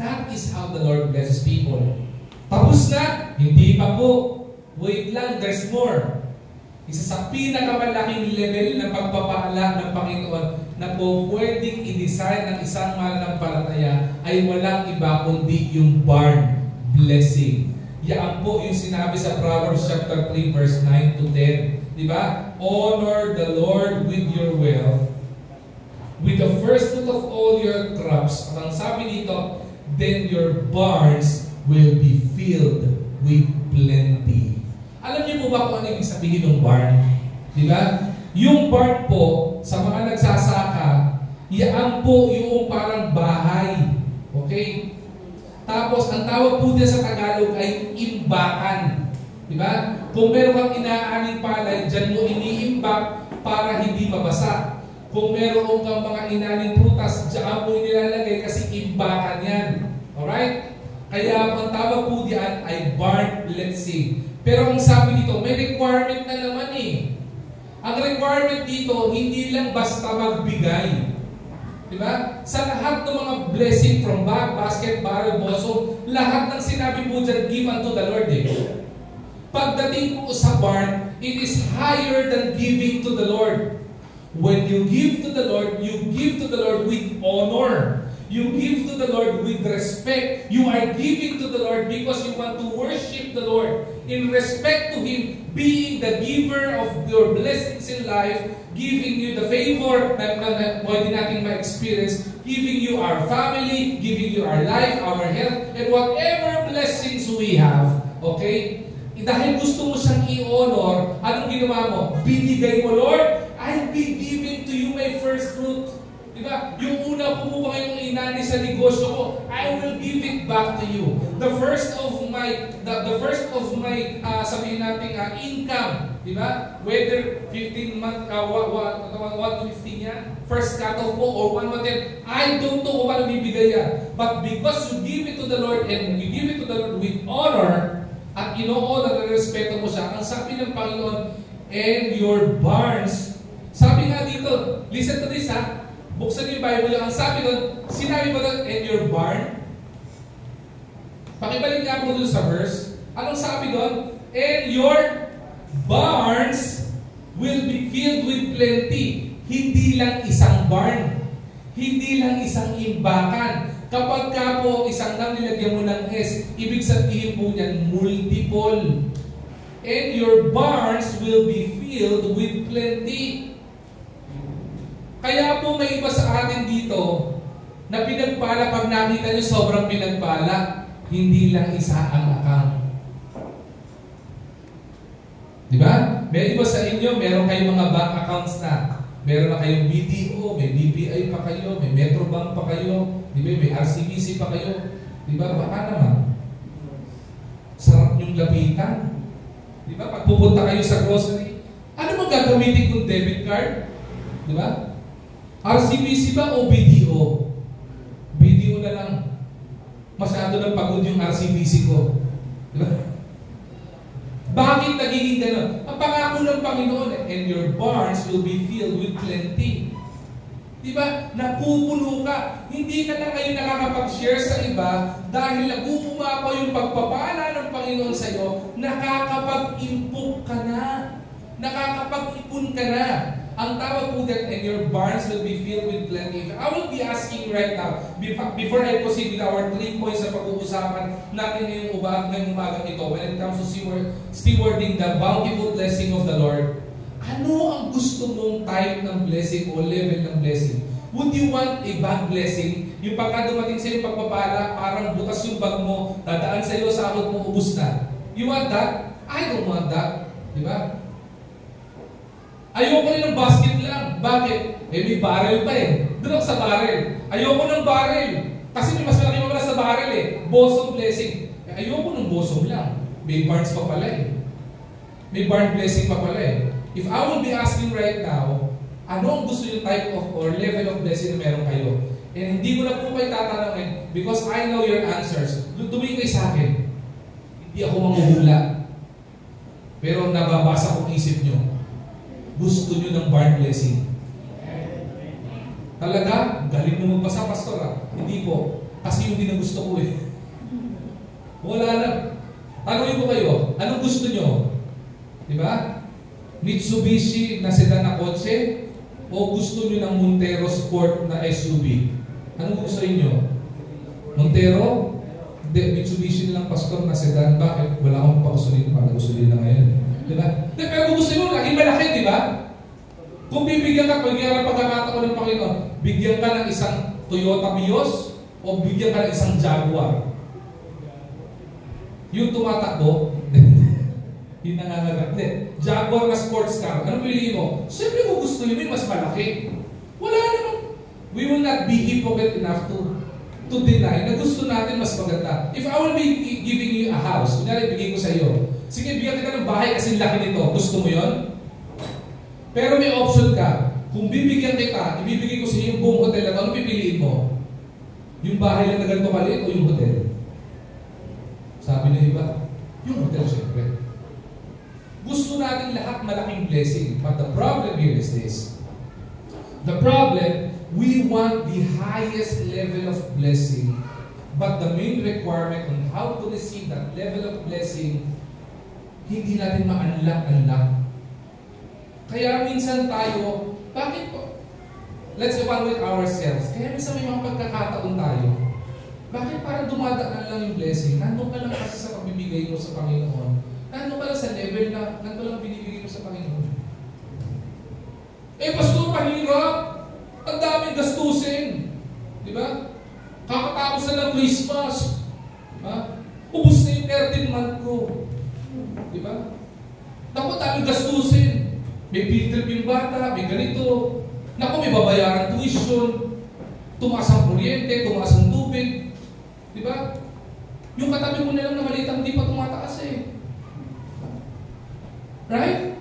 That is how the Lord blesses people. Tapos na? Hindi pa po. Wait lang, there's more. Isa sa pinakamalaking level ng pagpapala ng Panginoon na po pwedeng i-design ng isang mananampalataya ay walang iba kundi yung barn blessing. Yan po yung sinabi sa Proverbs chapter 3 verse 9 to 10. Diba? Honor the Lord with your wealth, with the first fruit of all your crops. Ang sabi dito, then your barns will be filled with plenty. Alam niyo po ba kung ano ibig sabihin ng barn? Diba? Yung barn po, sa mga nagsasaka, yan po yung parang bahay. Okay? Tapos, ang tawag po din sa Tagalog ay imbakan. Diba? Kung meron kang inaaning palay, dyan mo iniimbak para hindi mabasa. Kung meron kang mga inaaning prutas, dyan mo inilalagay kasi imbakan yan. Alright? Kaya ang tawag po diyan ay barn blessing. Pero ang sabi dito, may requirement na naman eh. Ang requirement dito, hindi lang basta magbigay. Diba? Sa lahat ng mga blessing from bag, basket, barrel, bosom, lahat ng sinabi po dyan, give unto the Lord eh. Pagdating po sa barn, it is higher than giving to the Lord. When you give to the Lord, you give to the Lord with honor. You give to the Lord with respect. You are giving to the Lord because you want to worship the Lord. In respect to Him, being the giver of your blessings in life, giving you the favor na pwede natin ma-experience, giving you our family, giving you our life, our health, and whatever blessings we have. Okay? Dahil gusto mo siyang i-honor, anong ginawa mo? Binigay mo, Lord, I'll be giving to you my first fruit. Diba? Yung una kumuha kayong inani sa negosyo ko, I will give it back to you. The first of my sabihin natin income, diba? Whether 15 month 1 to 15 yan, first cut off po or 1 month, I don't know kung paano bibigay yan. But because you give it to the Lord and you give it to the Lord with honor at ino-honor at respeto mo siya, ang sabi ng Panginoon, and your barns, sabi nga dito, listen to this ha, buksan niyo yung Bible, ang sabi doon, sinabi ba doon, and your barn? Pakibalik nga po doon sa verse. Anong sabi doon? And your barns will be filled with plenty. Hindi lang isang barn. Hindi lang isang imbakan. Kapag ka po isang lang nilagyan mo ng S, ibig sabihin po niyan multiple. And your barns will be filled with plenty. Kaya po may iba sa atin dito na pinagpala, pag nakita nyo sobrang pinagpala, hindi lang isa ang account. Di ba? May iba sa inyo, meron kayong mga bank accounts na. Meron na kayong BDO, may BPI pa kayo, may Metrobank pa kayo, di ba? May RCBC pa kayo. Di ba? Baka naman. Sarap niyong lapitan. Di ba? Pag pupunta kayo sa grocery, ano mang gagamitin kong debit card? Di ba? RCBC ba o BDO? BDO na lang. Masyado nang pagod yung RCBC ko. Di ba? Bakit nagiging gano'n? Ang pangako ng Panginoon, and your barns will be filled with plenty. Diba? Napupuno ka. Hindi ka na ngayon nakakapag-share sa iba dahil nag-uuma pa yung pagpapala ng Panginoon sa iyo, nakakapag-impok ka na. Nakakapag-ipon ka na. Ang tawag po that, and your barns will be filled with plenty. I will be asking right now, before I proceed with our 3 points na pag-uusapan natin ngayong umagang ito, when it comes to stewarding the bountiful blessing of the Lord, ano ang gusto mong type ng blessing o level ng blessing? Would you want a bag blessing? Yung pagka dumating sa iyo pagpapala, parang bukas yung bag mo, dadaan sa iyo, sahod mo, ubus na. You want that? I don't want that. Di ba? Ayoko rin ng basket lang. Bakit? May barrel pa eh. Doon ako sa barrel. Ayoko ng barrel. Kasi may mas malaki mo pala sa barrel eh. Bosom blessing. Ayoko ng bosom lang. May barns pa pala eh. May barn blessing pa pala eh. If I will be asking right now, ano ang gusto yung type of or level of blessing na meron kayo? And hindi ko na po kayo tatanungin because I know your answers. Tumingin kayo sa akin. Hindi ako manghuhula. Pero nababasa kong isip nyo. Gusto nyo ng barn blessing. Talaga? Galing mo magbasa, pastor ah. Hindi po. Kasi yung din gusto ko eh. Wala na. Tanungin ko kayo, anong gusto nyo? Diba? Mitsubishi na sedan na kotse? O gusto nyo ng Montero Sport na SUV? Anong gusto nyo? Montero? Hindi, Mitsubishi lang pastor na sedan. Bakit? Wala akong pagusulin para gusulin na ngayon. Diba? Pero kung gusto mo, laging malaki, di ba? Kung bibigyan ka ng pagkakataon ng Panginoon, bigyan ka ng isang Toyota Vios o bigyan ka ng isang Jaguar. Yung tumatakbo, yung nangangagat. Jaguar na sports car, ano piliin mo? Siyempre kung gusto nyo, mas malaki. Wala naman. We will not be hypocrite enough to deny na gusto natin mas maganda. If I will be giving you a house, kunyari bigay ko sa iyo, sige, bigyan kita ng bahay kasi laki nito. Gusto mo yon? Pero may option ka. Kung bibigyan kita, ibibigay ko sa iyo yung buong hotel na ito, ano pipiliin mo? Yung bahay lang na ganito maliit o yung hotel? Sabi ng iba, yung hotel syempre. Gusto natin lahat malaking blessing. But the problem here is this. The problem, we want the highest level of blessing. But the main requirement on how to receive that level of blessing, hindi natin ma-unlock. Kaya minsan tayo, bakit po? Let's evaluate ourselves. Kaya minsan may mga pagkakataon tayo. Bakit parang dumadaan lang yung blessing? Nandun ka lang kasi sa pagbibigay mo sa Panginoon. Nandun ka lang sa level na nandun lang binibigay mo sa Panginoon. Pastor, mahirap. Ang daming gastusin. Di ba? Kakatapos na ng Christmas. Ubus na yung 13th month ko. Di ba? Naku, daming gastusin. May field trip yung bata, may ganito. Naku, may babayaran tuition. Tumaas ang kuryente, tumaas ang tubig. Di ba? Yung katabi mo na lang na maliit, hindi pa tumataas eh. Right?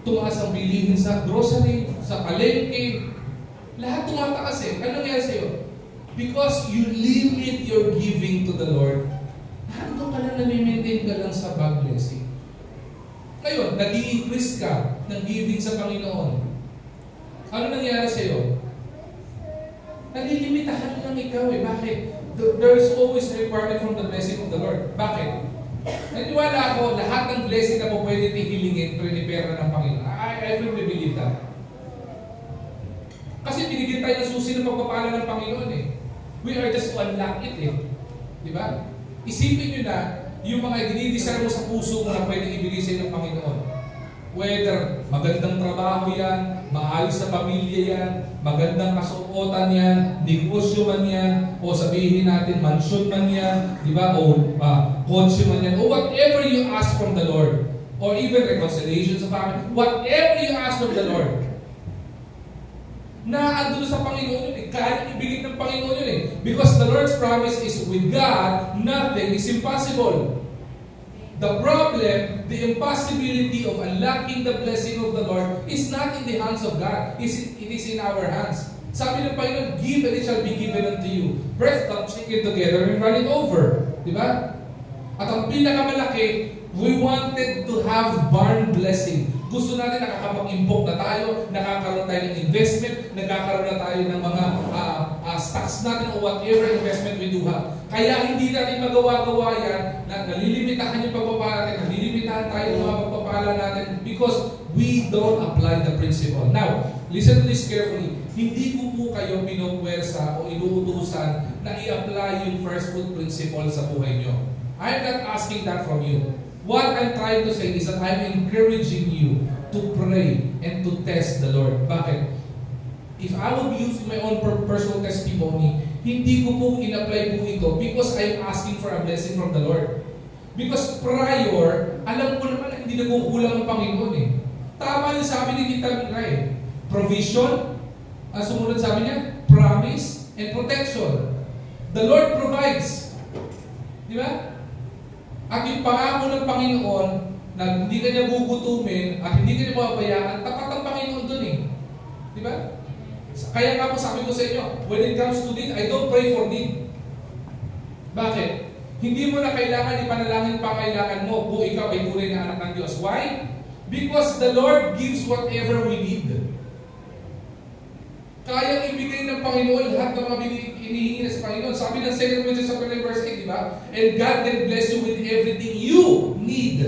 Tumaas ang bilihin sa grocery, sa palengke. Lahat tumataas eh. Ano nangyari sa'yo? Because you limit your giving to the Lord. Hanggang ka lang nami-maintain ka lang sa bag blessing. Ngayon, nag-i-increase ka ng giving sa Panginoon. Ano nangyari sa'yo? Nalilimitahan lang ikaw eh. Bakit? There is always a requirement from the blessing of the Lord. Bakit? Naniwala ako, lahat ng blessing na po pwede tihilingin, prepare na ng Panginoon. I firmly believe that. Kasi binigyan tayo ng susi ng pagpapala ng Panginoon eh. We are just to unlock it eh. Diba? Isipin nyo na, yung mga dinidesire mo sa puso mo na pwedeng ibigay sa ng Panginoon. Whether magandang trabaho yan, maayos sa pamilya yan, magandang kasuotan yan, negosyo man yan, o sabihin natin mansyon man yan, di ba? O kotse man yan, o whatever you ask from the Lord. or even reconciliation sa family, whatever you ask from the Lord, naandun sa Panginoon yun eh. Kaya ibigay ng Panginoon yun eh. Because the Lord's promise is with God, nothing is impossible. The problem, the impossibility of unlocking the blessing of the Lord is not in the hands of God. It is in our hands. Sabi ng Panginoon, give and it shall be given unto you. Breath, shake it together and run it over. Diba? At ang pinakamalaki, we wanted to have barn blessing. Gusto natin nakakapag-impok na tayo, nakakaroon tayo ng investment, nakakaroon na tayo ng mga stocks natin o whatever investment we do have. Kaya hindi natin magawa-gawa yan, na nalilimitahan yung pagpapala natin, nalilimitahan tayo ng mga pagpapala natin because we don't apply the principle. Now, listen to this carefully. Hindi ko po kayo pinupwersa o inuutusan na i-apply yung first fruit principle sa buhay nyo. I'm not asking that from you. What I'm trying to say is that I'm encouraging you to pray and to test the Lord. Bakit? If I would be using my own personal testimony, hindi ko po in-apply po ito because I'm asking for a blessing from the Lord. Because prior, alam ko naman na hindi nagkukulang ang Panginoon eh. Tama yung sabi ni Tita Mira eh. Provision, ang sumunod sabi niya, promise, and protection. The Lord provides. Di ba? At yung pangako ng Panginoon na hindi ka niya gugutumin at hindi ka niya mababayaan, tapat ang Panginoon dun eh. Di ba? Kaya nga po sabi ko sa inyo, when it comes to need, I don't pray for need. Bakit? Hindi mo na kailangan ipanalangin pa kailangan mo kung ikaw ay tunay na anak ng Diyos. Why? Because the Lord gives whatever we need. Kayang ibigay ng Panginoon lahat ng mga hinihingi sa Panginoon. Sabi ng 2 Corinthians chapter 9 verse 8, di ba? And God can bless you with everything you need.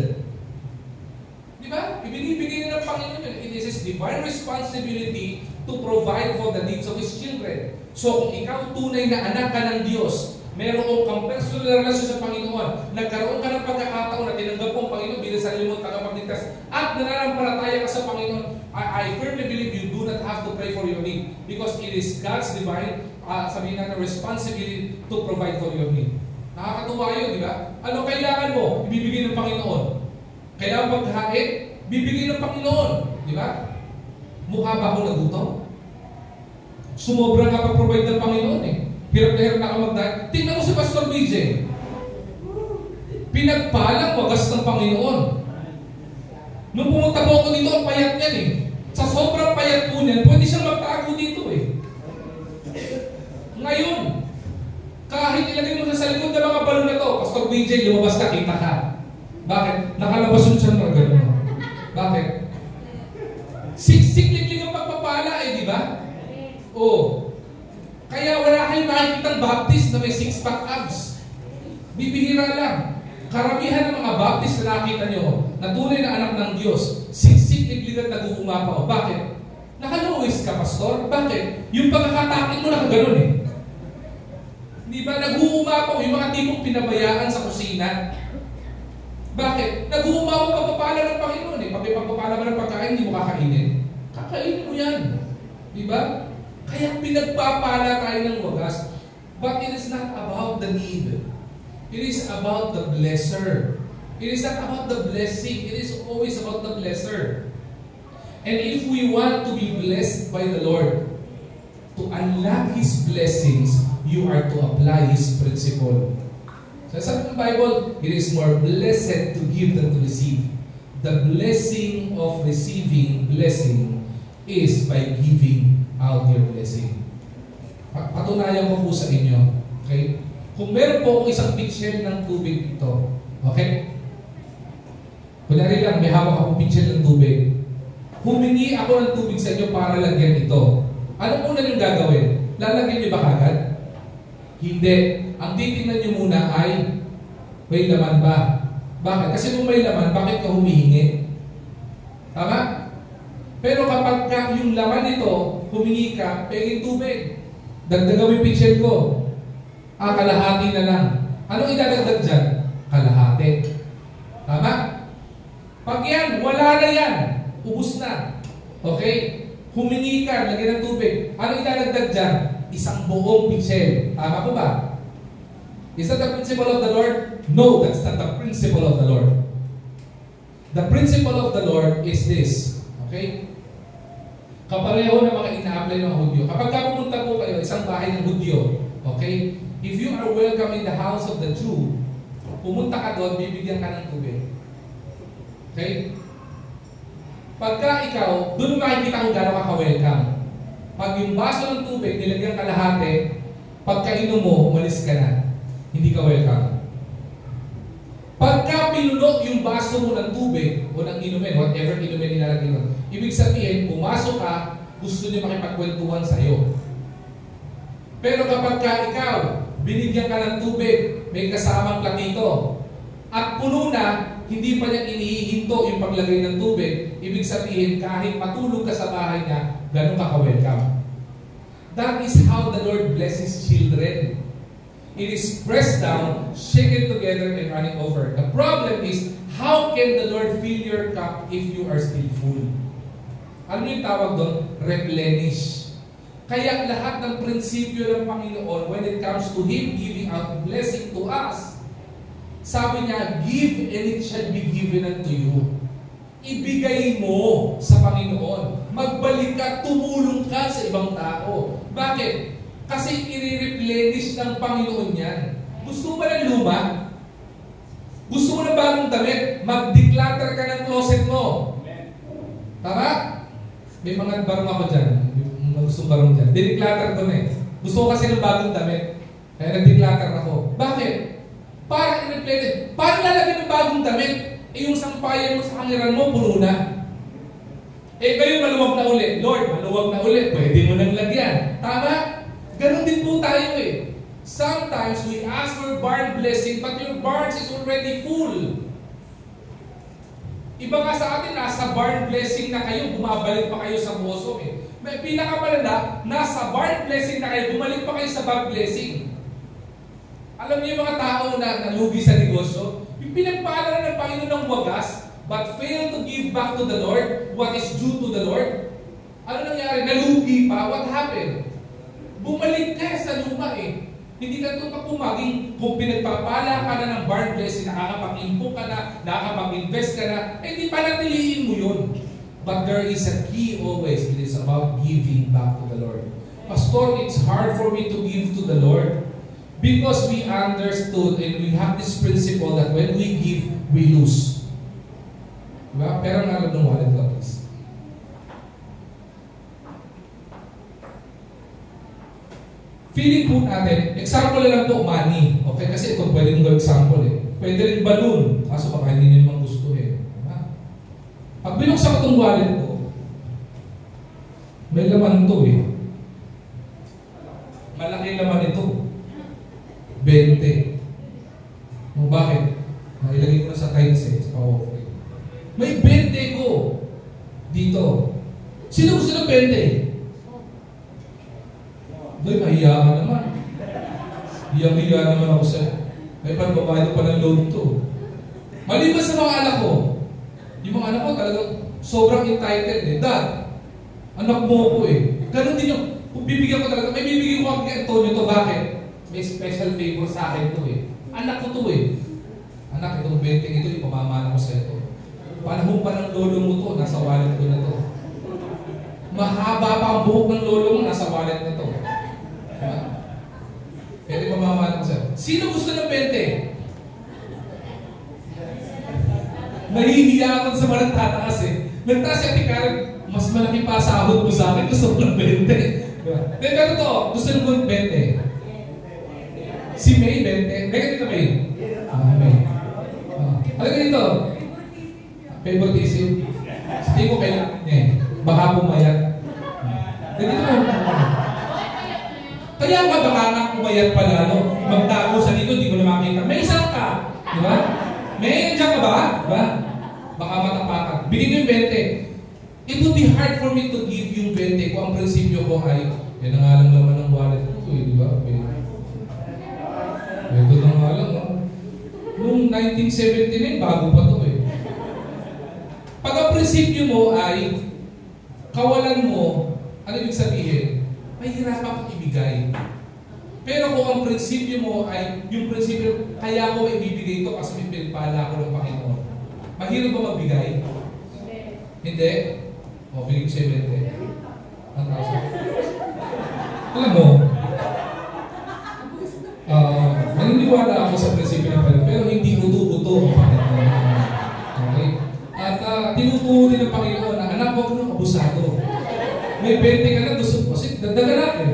Di ba? Ibinibigay na ng Panginoon yun. It is His divine responsibility to provide for the needs of His children. So kung ikaw tunay na anak ka ng Diyos, meron kang personal na relasyon sa Panginoon, nagkaroon ka ng pagkakataon na tinanggap mo ang Panginoon bilang sarili mong tagapagligtas, at nananampalataya ka sa Panginoon, I firmly believe you do not have to pray for your need because it is God's divine, sabihin natin, responsibility to provide for your need. Nakakatuwa yun, di ba? Ano kailangan mo? Ibibigay ng Panginoon. Kailangan pagkain? Bibigay ng Panginoon. Di ba? Mukha ba ako nagutom? Sumobra nga pag-provide ng Panginoon eh. Hirap na hirap na ka mag-diet. Tingnan mo si Pastor BJ. Pinagpalang wagas ng Panginoon. Nung pumunta po ako dito, ang payat yan eh. Sa sobrang payat po niyan, pwede siyang magtago dito eh. Ngayon, kahit ilagay mo sa likod ng mga balon na to, Pastor BJ, lumabas ka, kita ka. Bakit? Nakalabas yung siya mga gano'n. Bakit? Siklikling ang pagpapala eh, di ba? Oo. Kaya wala kayong makikitang baptist na may six-pack abs. Bibihira lang. Karamihan ng mga baptist na nakita nyo, na tunay na anak ng Diyos, siksik-ligligan nag-uumapaw. Bakit? Nakaluwis ka, Pastor. Bakit? Yung pagkakatakin mo nakaganon eh. Di ba? Nag-uumapaw yung mga tipong pinabayaan sa kusina. Bakit? Nag-uumapaw pagpapala ng Panginoon eh. Pag may pagpapala mo ng pagkain, hindi mo kakainin. Kakainin mo yan. Di ba? Kaya pinagpapala tayo ng wagas. But it is not about the need. It is about the blesser. It is not about the blessing. It is always about the blesser. And if we want to be blessed by the Lord, to unlock His blessings, you are to apply His principle. So sa Bible, it is more blessed to give than to receive. The blessing of receiving blessing is by giving out your blessing. Patunayan ko po sa inyo. Okay? Kung meron po akong isang pitcher ng tubig dito, okay? Kunyari lang, may hawak akong pitcher ng tubig. Humingi ako ng tubig sa inyo para lagyan ito. Ano muna yung gagawin? Lalagyan niyo ba kagad? Hindi. Ang titingnan niyo muna ay, may laman ba? Bakit? Kasi kung may laman, bakit ka humihingi? Tama? Pero kapag yung laman nito, humingi ka, pengin tubig. Dagdagan yung pitcher ko. Kalahati na lang. Anong idadagdag dyan? Kalahati. Tama? Pag yan, wala na yan. Ubus na. Okay? Humingi ka, lagyan ng tubig. Anong idadagdag dyan? Isang buong pitcher. Tama po ba? Is that the principle of the Lord? No, that's not the principle of the Lord. The principle of the Lord is this. Okay? Kapareho ng mga ina-apply ng Hudyo. Kapag pumunta po kayo isang bahay ng Hudyo, okay? If you are welcome in the house of the Jew, pumunta ka doon, bibigyan ka ng tubig. Okay? Pagka ikaw, doon makikita kung gano'n ka welcome. Pag yung baso ng tubig, nilagyan ka lahate, pagka inom mo, umalis ka na. Hindi ka welcome. Pagka pinuno yung baso mo ng tubig o ng inumin, whatever inumin nilalagay mo, ibig sabihin, pumasok ka, gusto niya makipagkwentuhan sa'yo. Pero kapag ka ikaw, binigyan ka ng tubig, may kasamang platito, at puno na, hindi pa niya inihihinto yung paglagay ng tubig, ibig sabihin, kahit matulog ka sa bahay niya, ganun ka ka-welcome. That is how the Lord blesses children. It is pressed down, shaken together, and running over. The problem is, how can the Lord fill your cup if you are still full? Ano yung tawag doon? Replenish. Kaya lahat ng prinsipyo ng Panginoon, when it comes to Him giving out blessing to us, sabi niya, give and it shall be given unto you. Ibigay mo sa Panginoon. Magbalik ka, tumulong ka sa ibang tao. Bakit? Kasi i-replenish ng Panginoon yan. Gusto mo ng luma? Gusto mo ng bagong damit? Mag-declutter ka ng closet mo. Tama? May mga barong ako dyan. May gustong barong dyan. Dineclutter ko na eh. Gusto ko kasi ng bagong damit. Kaya nag-declutter ako. Bakit? Para i-replenish. Para lalagyan ng bagong damit. Eh yung sampayan mo sa hangiran mo, puno na. Eh kayo maluwag na uli. Lord, maluwag na uli. Pwede mo nang lagyan. Tama? Ganon din po tayo eh. Sometimes we ask for barn blessing, but your barns is already full. Iba nga sa atin, nasa barn blessing na kayo, bumabalik pa kayo sa poso eh. May pinakamalala, nasa barn blessing na kayo, bumalik pa kayo sa bag blessing. Alam niyo yung mga tao na nalugi sa negosyo, pinagpala na ng Panginoon ng wagas, but fail to give back to the Lord what is due to the Lord. Ano nangyari? Nalugi pa. What happened? Bumalik ka sa luma eh. Hindi ka ito pumaging kung pinagpapala ka na ng barn blessing, nakakapag-impok ka na, nakakapag-invest ka na, eh di panatiliin mo yun. But there is a key always. It is about giving back to the Lord. Pastor, it's hard for me to give to the Lord because we understood and we have this principle that when we give, we lose. Diba? Pero nga ng wallet ka, please. Feeling po natin, example lang po, money. Okay, kasi ito pwede nung example eh. Pwede rin balloon, kaso baka hindi nyo naman gusto eh. Diba? Pag binuksan ko itong wallet ko, may laman ito eh. Malaki laman ito. 20. O bakit? Nailagay ko na sa times eh, sa pa-offering. May 20 ko dito. Sino gusto ng 20? Doy, mahiya ka naman. Hiyang-hiya naman ako sa'yo. May pagbabayad pa ng loan to. Maliban sa mga anak ko, yung mga anak ko talagang sobrang entitled eh. Dad, anak mo ako eh. Ganun din yung, bibigyan ko talaga, may bibigyan ko kay Antonio to, bakit? May special favor sa akin to eh. Anak ko to eh. Anak, itong 20 ito, ipamamana ko sa ito. Panahon pa ng lolo mo to, nasa wallet ko na to. Mahaba pa ang buhok ng lolo mo, nasa wallet na to. Pwede pamamana ko sa'yo. Sino gusto ng 20? Nahihiya ako sa mga nagtataas eh. Nagtaas si Ate Karen, mas malaki pa sahod mo sa akin, gusto mo ng 20. Pero totoo, gusto mo ng 20. Si May, 20. May dito May. May. Ano ka dito? Favoritism. Hindi ko kailangan eh. Baka pumayat. Ganito mo. Kaya nga baka nga pumayat pala, no? Magtago sa dito, di ko na makita. May isang ka. Di ba? May dyan ka ba? Diba? Baka matapakan. Bigyan yung 20. It would be hard for me to give yung 20 kung ang prinsipyo ko ay yan ang alam naman ng wallet ko eh, di ba? Ito na nga lang, no? Noong 1979, bago pa to eh. Pag ang prinsipyo mo ay kawalan mo, ano ibig sabihin? Mahirapan kang ibigay. Pero kung ang prinsipyo mo ay, yung prinsipyo, kaya ko ibibigay ito kasi may pinagpala ko ng Panginoon. Mahirap ba magbigay? Hindi. O, bigay ko siya 20. 1,000. Alam mo, naniniwala ako sa prinsipyo ng Panginoon, pero hindi uto-uto ang Panginoon. Okay? At tinuturo din ng Panginoon na anak, huwag nung abusado. May 20 ka na, gusto ko, kasi dagdagan natin.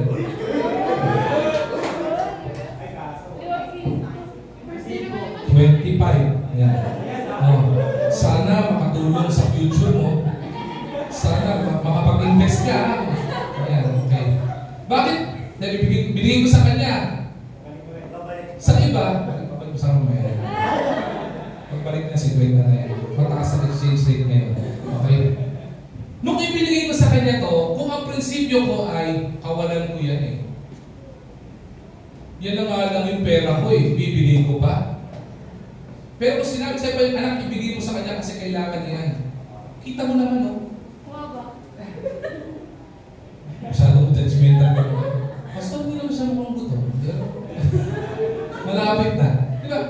25. Yan. Sana makatulong sa future mo. Sana makapag-invest ka. Ayan, okay. Bakit? Dahil binigay ko sa kanya. Sa iba, pagbalik mo sa mamaya. Pagbalik na si Dwayne na yan. Mataas ang exchange rate ngayon. Okay? Nung ibinigay ko sa kanya to, kung ang prinsipyo ko ay kawalan ko yan eh. Yan na nga lang yung pera ko eh. Bibigay ko pa. Pero kung sinabi sa'yo pa yung anak, ibigay mo sa kanya kasi kailangan niya yan. Kita mo naman, no? Masyadong judgmental ka naman. Basta hindi naman siya mukhang buto. Malapit na. Di ba?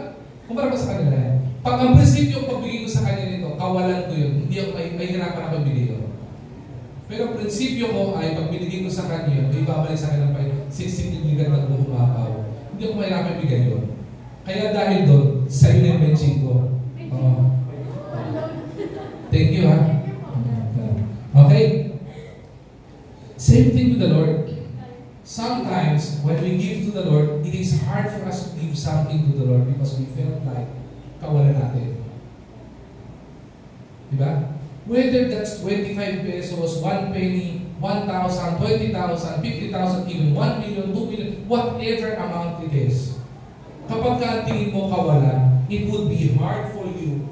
Kumpara pa sa kanila yan. Pag ang prinsipyo pagbigay ko sa kanya nito, kawalan ko yun. Hindi ako may hirapan na pagbigay yun. Pero ang prinsipyo ko ay pag binigay ko sa kanya yun, may babalik sa kanya pa yung siksik-ligat na bumumapaw. Hindi ako mahirapan bigay yun. Kaya dahil doon, sa'yo na yung benching ko. Thank you, ha? Okay? Same thing with the Lord. Sometimes, when we give to the Lord, it is hard for us to give something to the Lord because we felt like kawalan natin. Diba? Whether that's 25 pesos, 1 penny, 1,000, 20,000, 50,000, even 1 million, 2 million, whatever amount it is. Kapag ka tingin mo kawalan, it would be hard for you,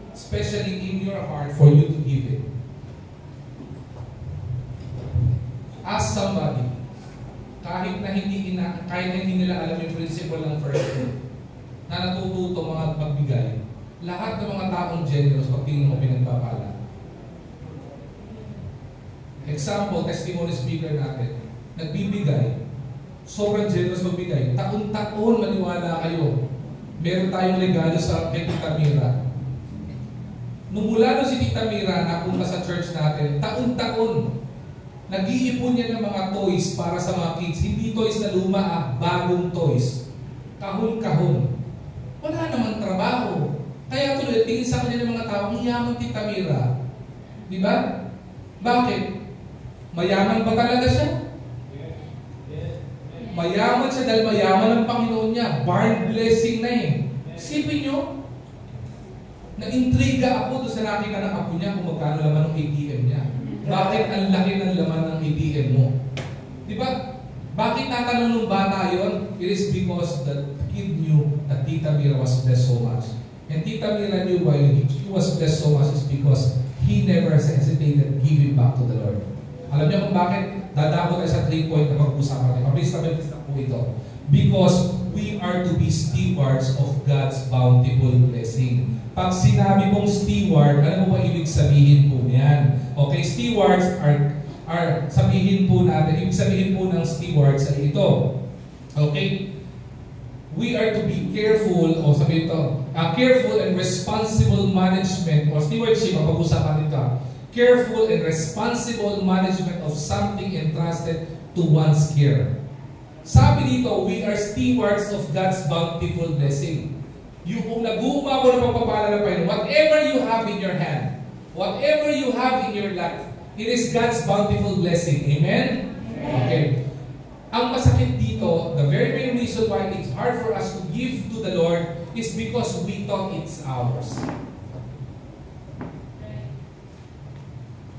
especially in your heart, for you to give it. Ask somebody, kahit na hindi nila alam yung principle ng first fruit, na natututo mga pagbigay, lahat ng mga taong generous, pagtingin mo pinagpapala. Example, testimony speaker natin, nagbibigay, sobrang generous magbigay. Taon-taon, maniwala kayo, meron tayong regalo sa kay Tita Mira. Nung mula si Tita Mira napunta sa church natin, taon-taon, nag-iipon niya ng mga toys para sa mga kids. Hindi toys na luma, bagong toys. Kahon-kahon. Wala namang trabaho. Kaya tuloy, tingin sa kanya ng mga tao, mayaman Tita Mira. Di ba? Bakit? Mayaman ba talaga siya? Mayaman siya dahil mayaman ang Panginoon niya. Barn blessing na eh. Isipin nyo, na-intriga ako doon sa nakita ng apo niya kung magkano laman ng ATM niya. Bakit ang laki ng laman ng ATM mo? Di ba? Bakit natanong ng bata yon? It is because the kid knew that Tita Mira was blessed so much. And Tita Mira knew why he was blessed so much is because he never hesitated giving back to the Lord. Alam niyo kung bakit? Dadako tayo sa 3 point na pag-usapan natin. Mabilis na po ito. Because we are to be stewards of God's bountiful blessing. Pag sinabi mong steward, alam mo ba ibig sabihin po niyan? Okay, stewards are sabihin po natin, ibig sabihin po ng stewards ay ito. Okay? We are to be careful, o sabihin ito, careful and responsible management, or stewardship, ang pag-usapan nito. Careful and responsible management of something entrusted to one's care. Sabi dito, we are stewards of God's bountiful blessing. Yung nag-uuma mo ng pagpapala ng Panginoon, whatever you have in your hand, whatever you have in your life, it is God's bountiful blessing. Amen? Okay. Ang masakit dito, the very main reason why it's hard for us to give to the Lord is because we thought it's ours.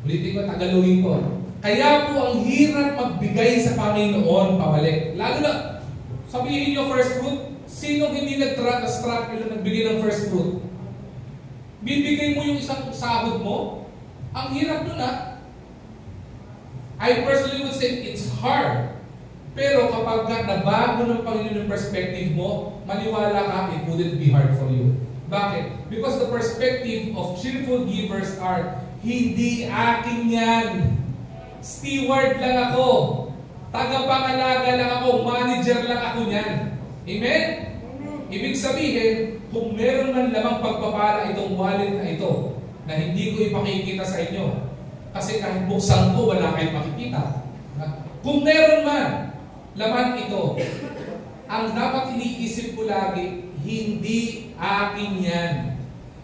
Ulitin ko, tagalogin ko. Kaya po ang hirap magbigay sa Panginoon pabalik. Lalo na, sabihin nyo first fruit, sinong hindi nag-struggle nagbigay ng first fruit? Bibigay mo yung isang sahod mo? Ang hirap nun ha. I personally would say it's hard. Pero kapag nabago ng Panginoon yung perspective mo, maniwala ka, it wouldn't be hard for you. Bakit? Because the perspective of cheerful givers are, hindi akin yan. Steward lang ako. Tagapangalaga lang ako. Manager lang ako niyan. Amen? Ibig sabihin, kung meron man lamang pagpapala itong wallet na ito, na hindi ko ipakikita sa inyo, kasi kahit buksan ko, wala kayong makikita. Kung meron man laman ito, ang dapat iniisip ko lagi, hindi akin yan.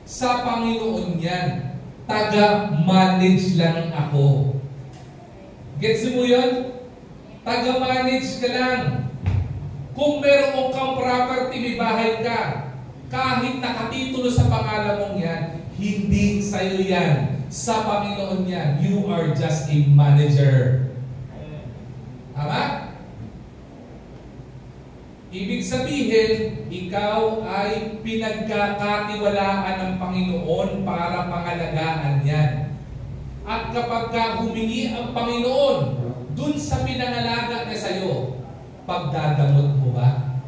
Sa Panginoon yan. Taga-manage lang ako. Gets mo yun? Taga-manage ka lang. Kung meron kang property, may bahay ka, kahit nakatitulo sa pangalan mong yan, hindi sa'yo yan. Sa Panginoon yan. You are just a manager. Tama? Ibig sabihin, ikaw ay pinagkakatiwalaan ng Panginoon para pangalagaan yan. At kapag humingi ang Panginoon dun sa pinangalaga niya sa'yo, pagdadamot mo ba?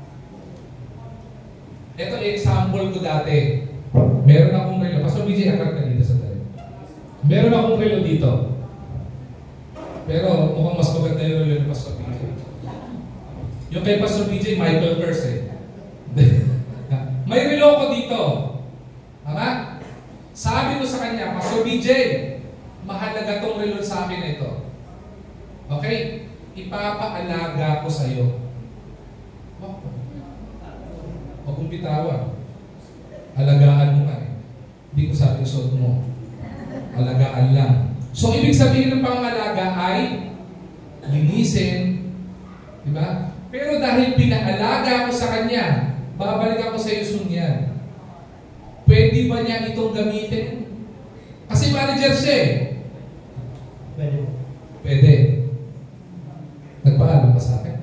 Ito example ko dati. Meron akong relo. Pastor BJ, akar ka dito sa tayo. Meron akong relo dito. Pero mukhang mas maganda yung relo ni Pastor BJ. Yung kay Pastor BJ, Michael Kors eh. May relo ko dito. Tama? Sabi ko sa kanya, Pastor BJ, mahalaga tong relo sa akin na ito. Okay? Ipapaalaga ko sa iyo. Huwag kong bitawan. Alagaan mo nga eh. Hindi ko sabi suot mo. Alagaan lang. So, ibig sabihin ng pangalaga ay linisin. Diba? Pero dahil pinaalaga ko sa kanya, babalik ako sa iyo soon yan. Pwede ba niya itong gamitin? Kasi manager siya eh. Pwede. Pwede. Nagpaalam pa sa akin.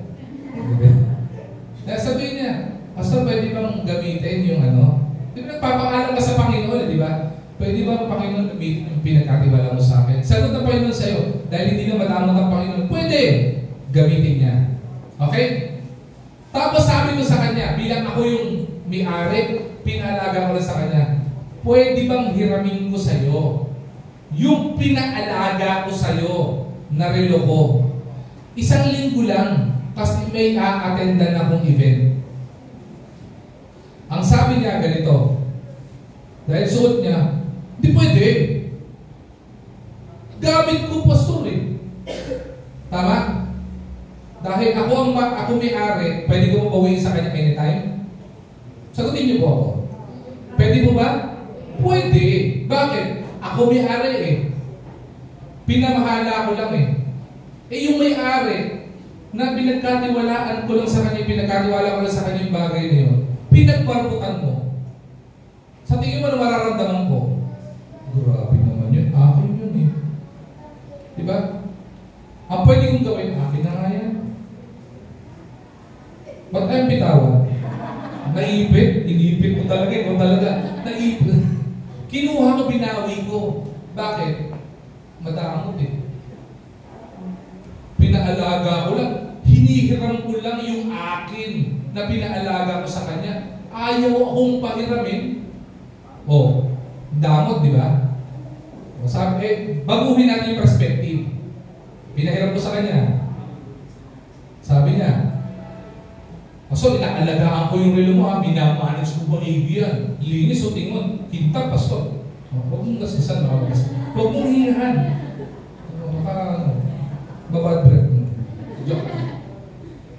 Dahil sabihin niya, Pastor, pwede bang gamitin yung ano? Di ba nagpapaalam ka sa Panginoon, di ba? Pwede ba ang Panginoon gamitin yung pinagkatiwala mo sa akin? Sagot ng Panginoon sa iyo, dahil hindi na madamot ang Panginoon, pwede gamitin niya. Okay? Tapos sabi ko sa kanya, bilang ako yung may-ari, pinalaga ko rin sa kanya, pwede bang hiramin ko sa iyo yung pinaalaga ko sa iyo na relo ko? 1 linggo lang, kasi may a-attendan akong event. Ang sabi niya ganito, dahil suot niya, hindi pwede. Gamit ko, Pastor eh. Tama? Dahil ako may-ari, pwede ko mabawiin sa kanya anytime? Sagutin niyo po ako. Pwede mo ba? Pwede. Bakit? Ako may-ari eh. Pinamahala ko lang eh. Eh yung may-ari, na pinagkatiwalaan ko lang sa kanya, pinagkatiwala ko lang sa kanya yung bagay na yun, pinagbarbutan mo. Sa tingin mo na mararamdaman ko, grabe naman yun, akin yun eh. Diba? Ang pwede kong gawin, akin na nga yan. Ba't tayong bitawan? Naipit, inipit ko talaga, ikaw talaga, naipit. Kinuha ko, binawi ko. Bakit? Madamot eh. Pinaalaga ko lang, hinihiram ko lang yung akin na pinaalaga ko sa kanya. Ayaw akong pahiramin. O, damot, di ba? O, sabi, baguhin natin yung perspective. Pinahiram ko sa kanya. Sabi niya, so, inaalagaan ko yung relo mo, minamanage ko ba yan? Linis o tingon, kinta, Pastor. Huwag mong gasisan, huwag mong hinahan. Babad breath mo. Joke.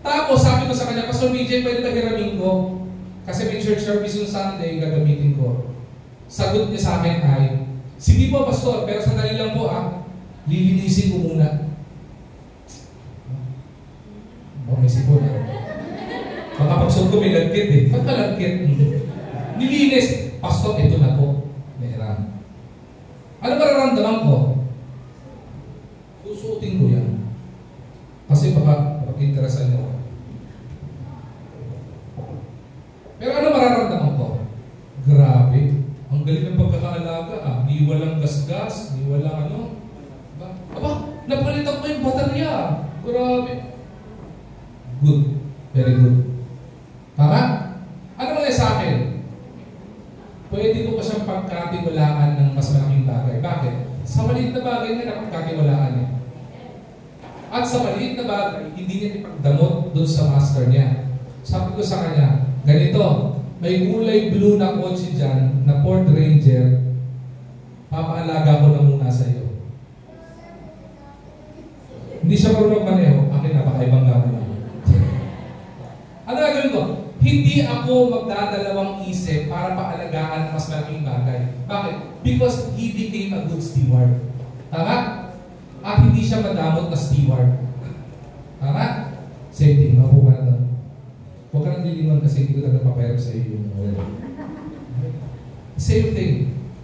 Tapos sabi ko sa kanya, Pastor BJ, pwede ba hiramin ko? Kasi may church service yung Sunday, gagamitin ko. Sagot niya sa akin ay, sige po Pastor, pero sandali lang po lilinisin ko muna. May sipon na. Makapagsuot ko may lagkit eh. Ba't ka lagkit? Nilinis. Pastor, ito na po. Meron. Ano mararamdaman ko? Susuotin ko yan. Kasi baka mag-interesan niyo. Pero ano mararamdaman ko? Grabe. Ang galing ng pagkakaalaga Di walang gasgas, di walang ano. Aba, napalitan ko yung baterya. Grabe. Good. Very good. Tama? Ano mga sa akin? Pwede ko pa siyang pagkatiwalaan ng mas malaking bagay. Bakit? Sa maliit na bagay na napagkatiwalaan niya. At sa maliit na bagay, hindi niya ipagdamot doon sa master niya. Sabi ko sa kanya, ganito, may kulay blue na kotse dyan, na Ford Ranger, papaalaga ko na muna sa iyo. Hindi siya marunong maneho, akin na, baka ibang gamo lang. Ano gagawin ko? Hindi ako magdadalawang isip para paalagaan ang mas malaking bagay. Bakit? Because he became a good steward. Tama? At hindi siya madamot na steward. Tama? Same thing, mabuka na doon. Huwag ka nang lilingon kasi hindi ko na nagpapayarap sa iyo yung word. Same thing.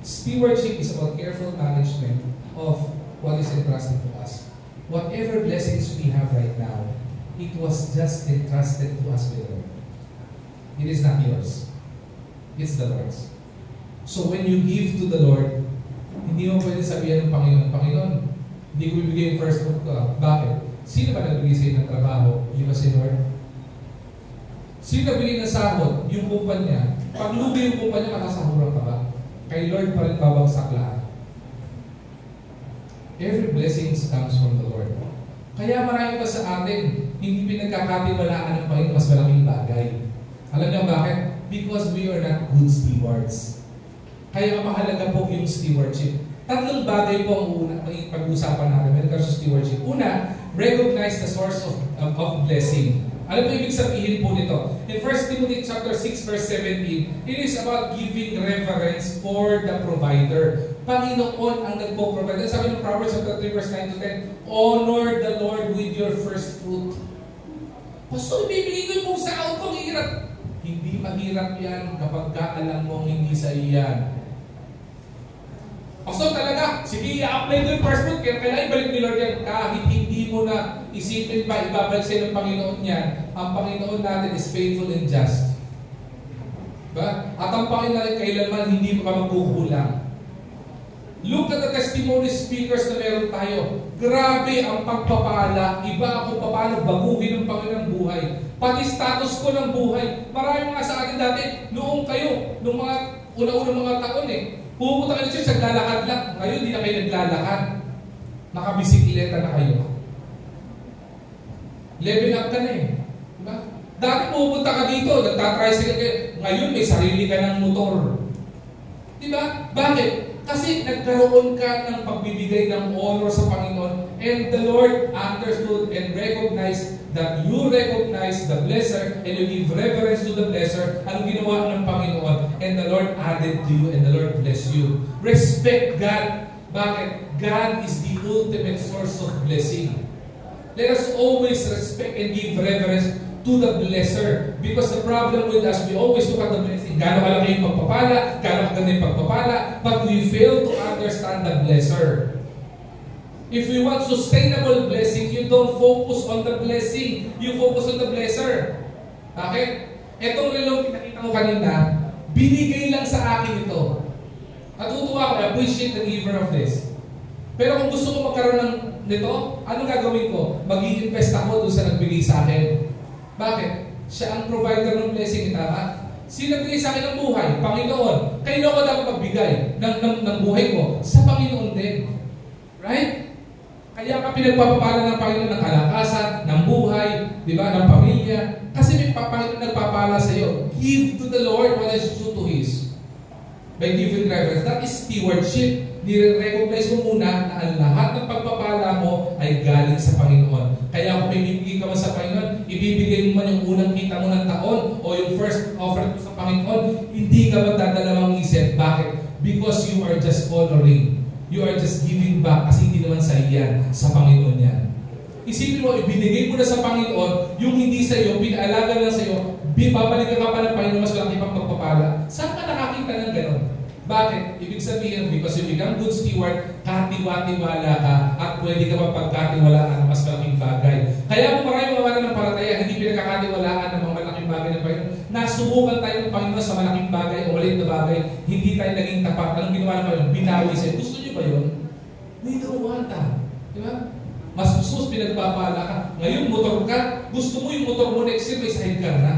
Stewardship is about careful management of what is entrusted to us. Whatever blessings we have right now, it was just entrusted to us by the Lord. It is not yours. It's the Lord's. So when you give to the Lord, hindi mo pwede sabihan ng Panginoon, Panginoon, hindi ko bibigay yung first fruit ko. Bakit? Sino ba nagbigay sa'yo ng trabaho? Di ba si Lord? Sino nagbigay ng sahod? Yung kumpanya. Pag lugi yung kumpanya, makasahuran ka ba? Kay Lord pa rin babagsak lahat. Every blessing comes from the Lord. Kaya marami pa sa atin, hindi pinagkakatiwalaan ng Panginoon mas malaking bagay. Alam niyo bakit? Because we are not good stewards. Kaya mahalaga po yung stewardship. Tatlong bagay po ang una pag-uusapan natin when it comes to stewardship. Una, recognize the source of blessing. Ano po ibig sabihin po nito? In 1 Timothy chapter 6 verse 17, it is about giving reverence for the provider. Panginoon ang nagpo-provide. Sabi ng Proverbs chapter 3 verse 9 to 10, honor the Lord with your first fruit. Pastor, ibibigay ko yung pong sahod ko, hirap. Hindi mahirap yan kapag alam mong hindi sa iyan. Pastor, talaga, sige, i-apply ko yung first fruit, kaya kailangan ibalik ni Lord yan. Kahit hindi mo na isipin pa, ibabalik sa'yo ng Panginoon yan, ang Panginoon natin is faithful and just. Ba? At ang Panginoon natin kailanman hindi ka magkukulang. Look at the testimony speakers na meron tayo. Grabe ang pagpapala. Iba ako paano baguhin ng Panginoon buhay. Pati status ko ng buhay. Marami mga sa atin dati, noong kayo, noong mga una-unang mga taon pupunta kayo sa naglalakad lang. Ngayon, hindi na kayo naglalakad. Nakabisikleta na kayo. Level up ka na Diba? Dati pupunta ka dito, nagtatricycle kayo. Ngayon, may sarili ka ng motor. Diba? Bakit? Kasi nagkaroon ka ng pagbibigay ng honor sa Panginoon, and the Lord understood and recognized that you recognize the blesser and you give reverence to the blesser. Anong ginawa ng Panginoon? And the Lord added to you and the Lord bless you. Respect God. Bakit? God is the ultimate source of blessing. Let us always respect and give reverence to the blesser. Because the problem with us, we always look at the blessing. Gano'ng kalaki yung pagpapala, gano'ng kaganda yung pagpapala, but we fail to understand the blesser. If we want sustainable blessing, you don't focus on the blessing. You focus on the blesser. Bakit? Etong relong pinakita ko kanina, binigay lang sa akin ito. Natutuwa ko, I appreciate the giver of this. Pero kung gusto ko magkaroon nito, ano gagawin ko? Mag-i-invest ako doon sa nagbigay sa akin. Bakit? Siya ang provider ng blessing, tama? Sino nagbigay sa akin ng buhay? Panginoon. Kayo ako dapat magbigay ng buhay ko sa Panginoon din. Right? Kaya ka pinagpapapala ng Panginoon ng kalakasan, ng buhay, di ba, ng pamilya. Kasi may Panginoon nagpapala sa iyo. Give to the Lord what is due to His. By giving reverence. That is stewardship. Nire-recognize mo muna na ang lahat ng pagpapala mo ay galing sa Panginoon. Kaya kung may bibigay ka man sa Panginoon, ibibigay mo man yung unang kita mo ng taon o yung first offering mo sa Panginoon, hindi ka magdadalawang isip. Bakit? Because you are just honoring. You are just giving back kasi hindi naman sa iyan, sa Panginoon yan. Isipin mo, ibinigay mo na sa Panginoon, yung hindi sa iyo, pinaalaga lang sa iyo, babalikan ka pa ng Panginoon, mas malaki pang pagpapala. Saan ka nakakita ng gano'n? Bakit? Ibig sabihin, because you become good steward, katiwa-tiwala ka at pwede ka mapagkatiwalaan ng mas malaking bagay. Kaya kung maraming mga mananampalataya, hindi pinagkakatiwalaan ng mga malaking bagay ng Panginoon, nasubukan tayo ng Panginoon sa malaking bagay o maliit na bagay, hindi tayo naging tapat. Anong ginawa ng Panginoon? Binawi sa'yo. Gusto niyo ba yun? We don't want that. Diba? Mas gusto pinagpapala ka. Ngayon, motor ka. Gusto mo yung motor mo next year, may sidecar na.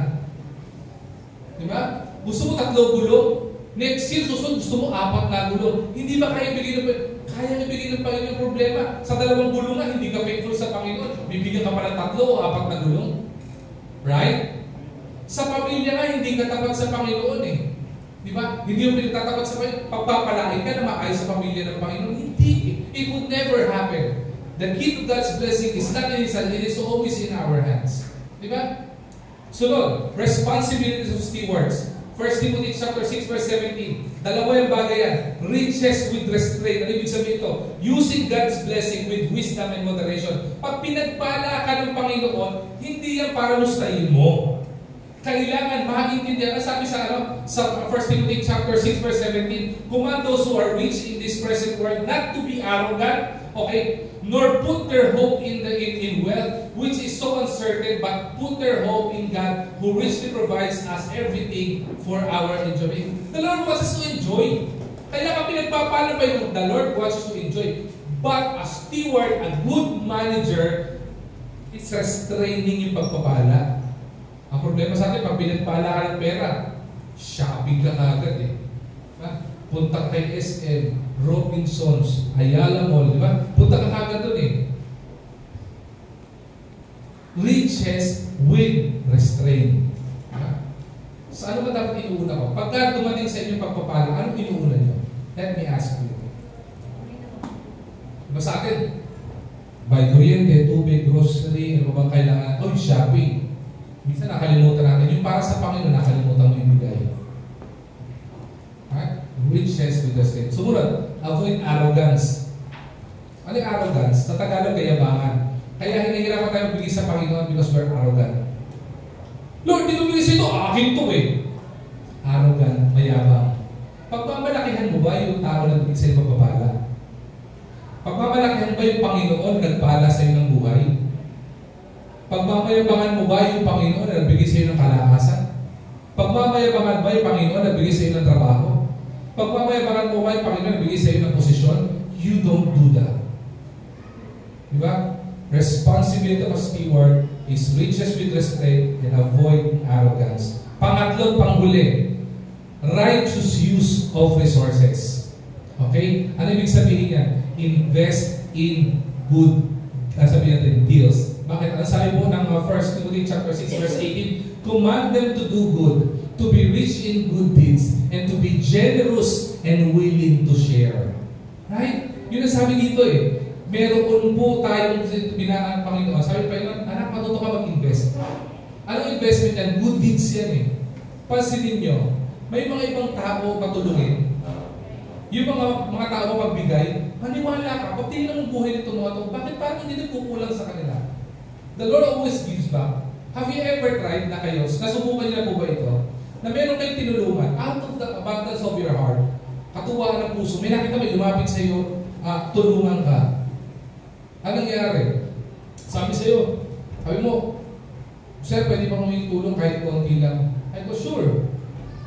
Diba? Gusto mo 3 gulong. Next year, gusto mo 4 na gulong. Hindi ba kaya ibigay ng Panginoon yung problema? Sa 2 gulong nga, hindi ka faithful sa Panginoon. Bibigyan ka pa ng 3 o 4 na gulong. Right? Sa pamilya nga, hindi ka tapat sa Panginoon eh. Di ba? Hindi yung pinagtatapat sa Panginoon. Pagpapalain ka na maayos sa pamilya ng Panginoon. Hindi. It would never happen. The key to God's blessing is not in His hand, it is always in our hands. Di ba? Sunod, responsibilities of stewards. 1 Timothy chapter 6 verse 17. Dalawa yung bagay yan. Riches with restraint. Ano ibig sabihin ito? Using God's blessing with wisdom and moderation. Pag pinagpala ka ng Panginoon, hindi yan para lustayin mo. Kailangan maintindihan. Sabi sa sa 1 Timothy chapter 6 verse 17, command those who are rich in this present world not to be arrogant, okay, nor put their hope in wealth, which is so uncertain, but put their hope in God, who richly provides us everything for our enjoyment. The Lord wants us to enjoy. Kaya kapag pinagpapala pa yung the Lord wants us to enjoy. But a steward, a good manager, it's restraining yung pagpapala. Ang problema sa atin, pag pinagpala ka ng pera, shopping ka agad eh. Punta kay SM, Robinsons, Ayala Mall, di ba? Punta ka agad doon eh. Riches with restraint. So ano ba dapat inuuna ko? Pagka dumating sa inyong pagpapala, anong inuuna nyo? Let me ask you. Diba sa akin? Buy kuryente, tubig, grocery, ano ba bang kailangan? Oh, shopping. Minsan nakalimutan natin. Yung para sa Panginoon, nakalimutan mo ibigay. Riches with restraint. Sumunod, avoid arrogance. Ano yung arrogance? Sa Tagalog, kayabangan. Kaya hinahirapan tayo bigay sa Panginoon because we're arrogant. Lord, dito bigay sa ito, akin to eh. Arrogant, mayabang. Pagmamalakihan mo ba yung tao na bigay sa iyo pagpapala? Pagmamalakihan ba yung Panginoon nagpala sa iyo ng buhay? Pagmamayabangan mo ba yung Panginoon na nagbigay sa iyo ng kalakasan? Pagmamayabangan ba yung Panginoon na nagbigay sa iyo ng trabaho? Pagmamayabangan mo ba yung Panginoon na nagbigay sa iyo ng posisyon? You don't do that. Diba? Responsibility of a steward is riches with restraint and avoid arrogance. Pangatlo, panghuli, righteous use of resources. Okay? Ano ibig sabihin yan? Invest in good, sabihin natin, deals. Bakit? Ang sabi po ng 1 Timothy chapter 6 verse 18, command them to do good, to be rich in good deeds, and to be generous and willing to share. Right? Yun ang sabi dito eh. Meron po tayong binaan Panginoon. Sabi pa yun, anak, matuto ka mag-invest. Anong investment yan? Good deeds yan eh. Pansinin nyo, may mga ibang tao patulungin. Yung mga tao magbigay, maniwala ka, pag tingnan mo buhay nito mga to, bakit parang hindi nagkukulang sa kanila? The Lord always gives back. Have you ever tried na kayo, nasubukan niyo na po ba ito? Na meron kayong tinulungan, out of the abundance of your heart, katuwaan ng puso, may nakita may lumapit sa iyo, tulungan ka. Anong nangyari? Sabi sa iyo, sabi mo, sir, pwede ba humingi tulong kahit konti lang? I go, sure.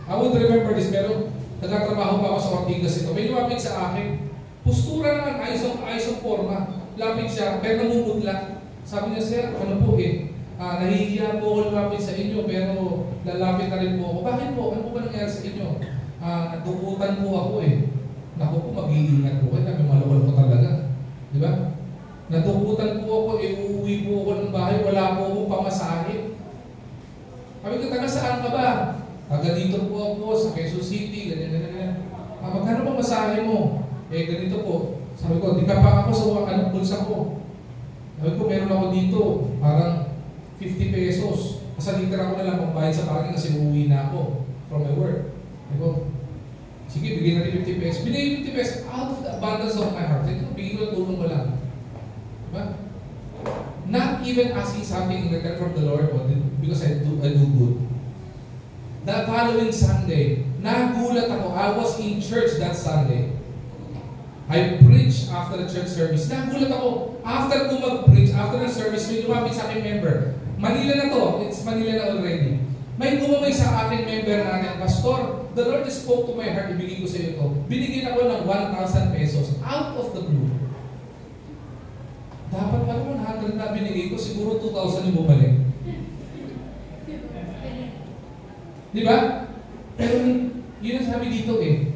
I would remember this, pero nagtatrabaho pa ako sa Ortigas ito. May lumapit sa akin. Postura naman, ayos ang forma. Lapit siya, pero namumutla. Sabi niya, sir, ano po eh, nahihiya po ako lumapit sa inyo, pero lalapit na rin po ako. Bakit po? Ano po ba nangyari sa inyo? Nadukutan po ako eh. Naku po, mag-iingat po kayo. Malawal po talaga. Di ba? Nadukutan po ako, uuwi po ako ng bahay, wala po akong pamasahe. Sabi ko, taga saan ka ba? Taga dito po ako, sa Quezon City, ganyan. Magkano ba masahe mo? Eh, ganito po. Sabi ko, di ka pa ako sa bulsa ko. Sabi ko, meron ako dito, parang 50 pesos. Kasalitira ko na lang pambayad sa parking kasi uuwi na ako from my work. Sabi ko, sige, bigyan natin 50 pesos. Binigay 50 pesos out of the abundance of my heart. Sabi ko, bigyan ko tulong mo lang. Diba? Not even asking something in return from the Lord because I do good. The following Sunday, nagulat ako. I was in church that Sunday. I preached after the church service. Nagulat ako. After ko mag-preach, after the service, may lumapit sa aking member. Manila na to. It's Manila na already. May gumamay sa aking member natin, Pastor, the Lord just spoke to my heart, ibigay ko sa iyo ito. Binigyan ako ng 1,000 pesos out of the blue. Dapat pala 100 na binigay ko, siguro 2,000 yung bumalik. Di ba? Pero yun ang sabi dito eh.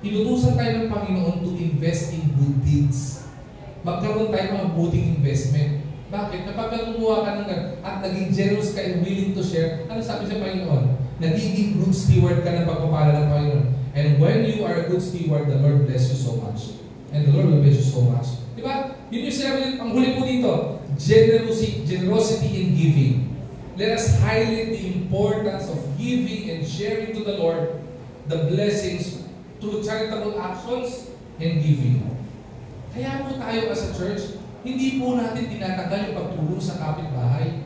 Inutusan tayo ng Panginoon to invest in good deeds. Magkaroon tayo ng mabuting investment. Bakit? Kapag kumuha ka ng at naging generous ka and willing to share, ano sabi sa Panginoon? Nagiging good steward ka ng pagpapala ng Panginoon. And when you are a good steward, the Lord bless you so much. And the Lord will bless you so much. Diba? Yun yung sinabi, ang huli po dito, generosity in giving. Let us highlight the importance of giving and sharing to the Lord the blessings through charitable actions and giving. Kaya po tayo as a church, hindi po natin tinatanggal yung pagtulong sa kapitbahay.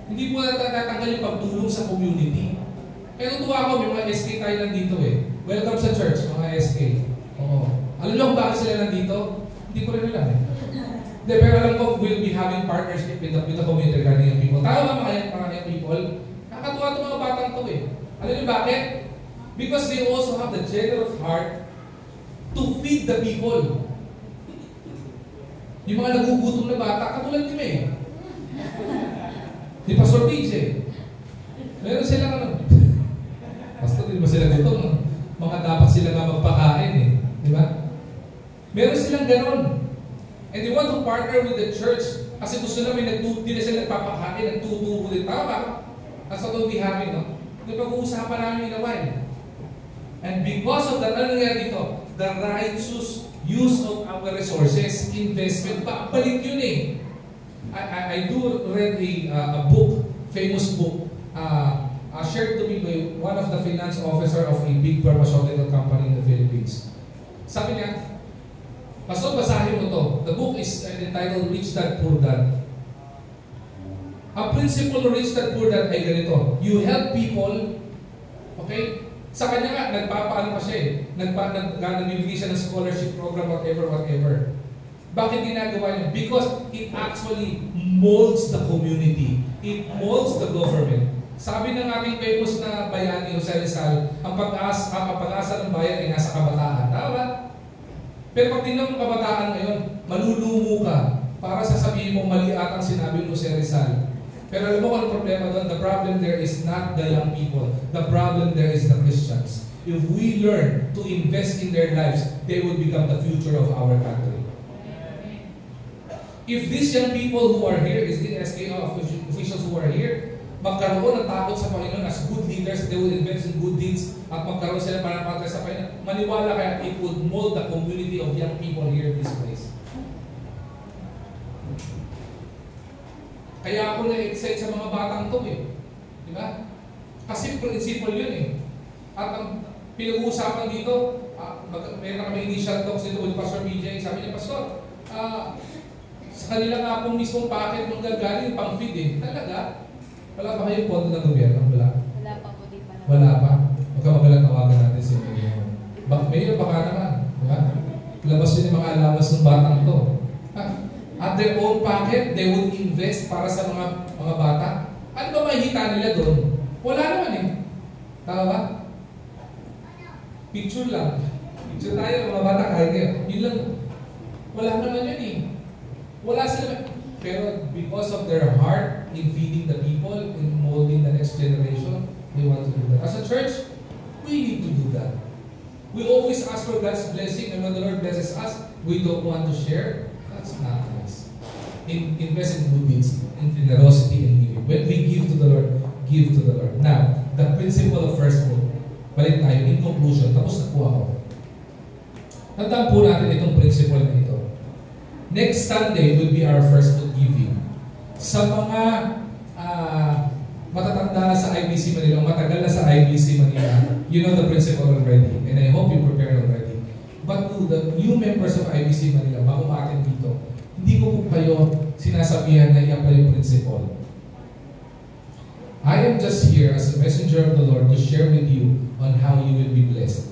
Hindi po natin tinatanggal yung pagtulong sa community. Kaya tutuwa ako, may mga SK tayo nandito eh. Welcome sa church, mga SK. Oo. Alam niyo kung bakit sila nandito? Hindi ko rin alam eh. Pero alam ko, we'll be having partnership with the community regarding young people. Tama ba mga young people? Nakakatuwa itong mga batang to eh. Alam niyo bakit? Because they also have the generous heart to feed the people. Yung mga nagugutom na bata, katulad ni May. Di Pastor PJ. Meron silang ano. Pastor, di ba sila gutom? Mga dapat sila nga magpakain eh. Di ba? Meron silang ganon. And they want to partner with the church kasi gusto namin hindi na sila nagpapakain, nagtutubo din. Tama ba? That's what we'll be having, no? Yung pag-uusapan namin in a while. And because of that, ano nangyari dito? The righteous use of our resources, investment, balik yun eh. I do read a book, famous book, shared to me by one of the finance officer of a big pharmaceutical company in the Philippines. Sabi niya, Pastor, basahin mo to. The book is entitled Rich Dad, Poor Dad. Ang principle of Rich Dad, Poor Dad ay ganito. You help people, okay? Sa kanya nga, nagpapaano pa siya eh. Nagbibigay siya ng scholarship program, whatever. Bakit ginagawa niya? Because it actually molds the community. It molds the government. Sabi ng ating famous na bayani, Jose Rizal, ang pag-asa ng bayan ay nasa kabataan. Tama ba? Pero pag tingnan mo kabataan ngayon, malulumo ka para sasabihin mo mali at ang sinabi ni Jose Rizal. Pero alam mo kung ang problema doon? The problem there is not the young people. The problem there is the Christians. If we learn to invest in their lives, they will become the future of our country. If these young people who are here, is the SKO officials who are here, magkaroon ng takot sa Panginoon as good leaders, they will invest in good deeds, at magkaroon sila para patay sa Panginoon, maniwala kaya it would mold the community of young people here in this place. Kaya ako na-excite sa mga batang to eh. Di ba? Kasi principle yun eh. At ang pinag-uusapan dito, mayroon kami initial talks dito with Pastor PJ, sabi niya, Pastor, sa kanila nga pong mismong packet mong gagaling, pang-feed eh. Talaga? Wala pa kayong pondo ng gobyerno? Wala? Wala pa po, di pa naman. Wala pa? Magkamagalang tawagan natin si Mayor. Mayor, baka naman. Diba? Labas yun yung mga alabas ng batang to. At their own pocket, they would invest para sa mga bata. Ano ba mahihita nila doon? Wala naman eh. Tama ba? Picture lang. Picture tayo, mga bata, kahit kayo. Yun lang. Wala naman yun eh. Wala sila. Pero because of their heart in feeding the people, in molding the next generation, they want to do that. As a church, we need to do that. We always ask for God's blessing, and when the Lord blesses us, we don't want to share. That's not nice. Invest in good deeds, in generosity and giving. When we give to the Lord, give to the Lord. Now, the principle of first fruit. Balik tayo, in conclusion, tapos na po ako. Tandaan po natin itong principle na ito. Next Sunday will be our first fruit giving. Sa mga matatanda na sa IBC Manila, matagal na sa IBC Manila, you know the principle already, and I hope you prepared already. But to the new members of IBC Manila, bago maatin dito, hindi ko po kayo sinasabihan na i-apply yung principle. I am just here as a messenger of the Lord to share with you on how you will be blessed.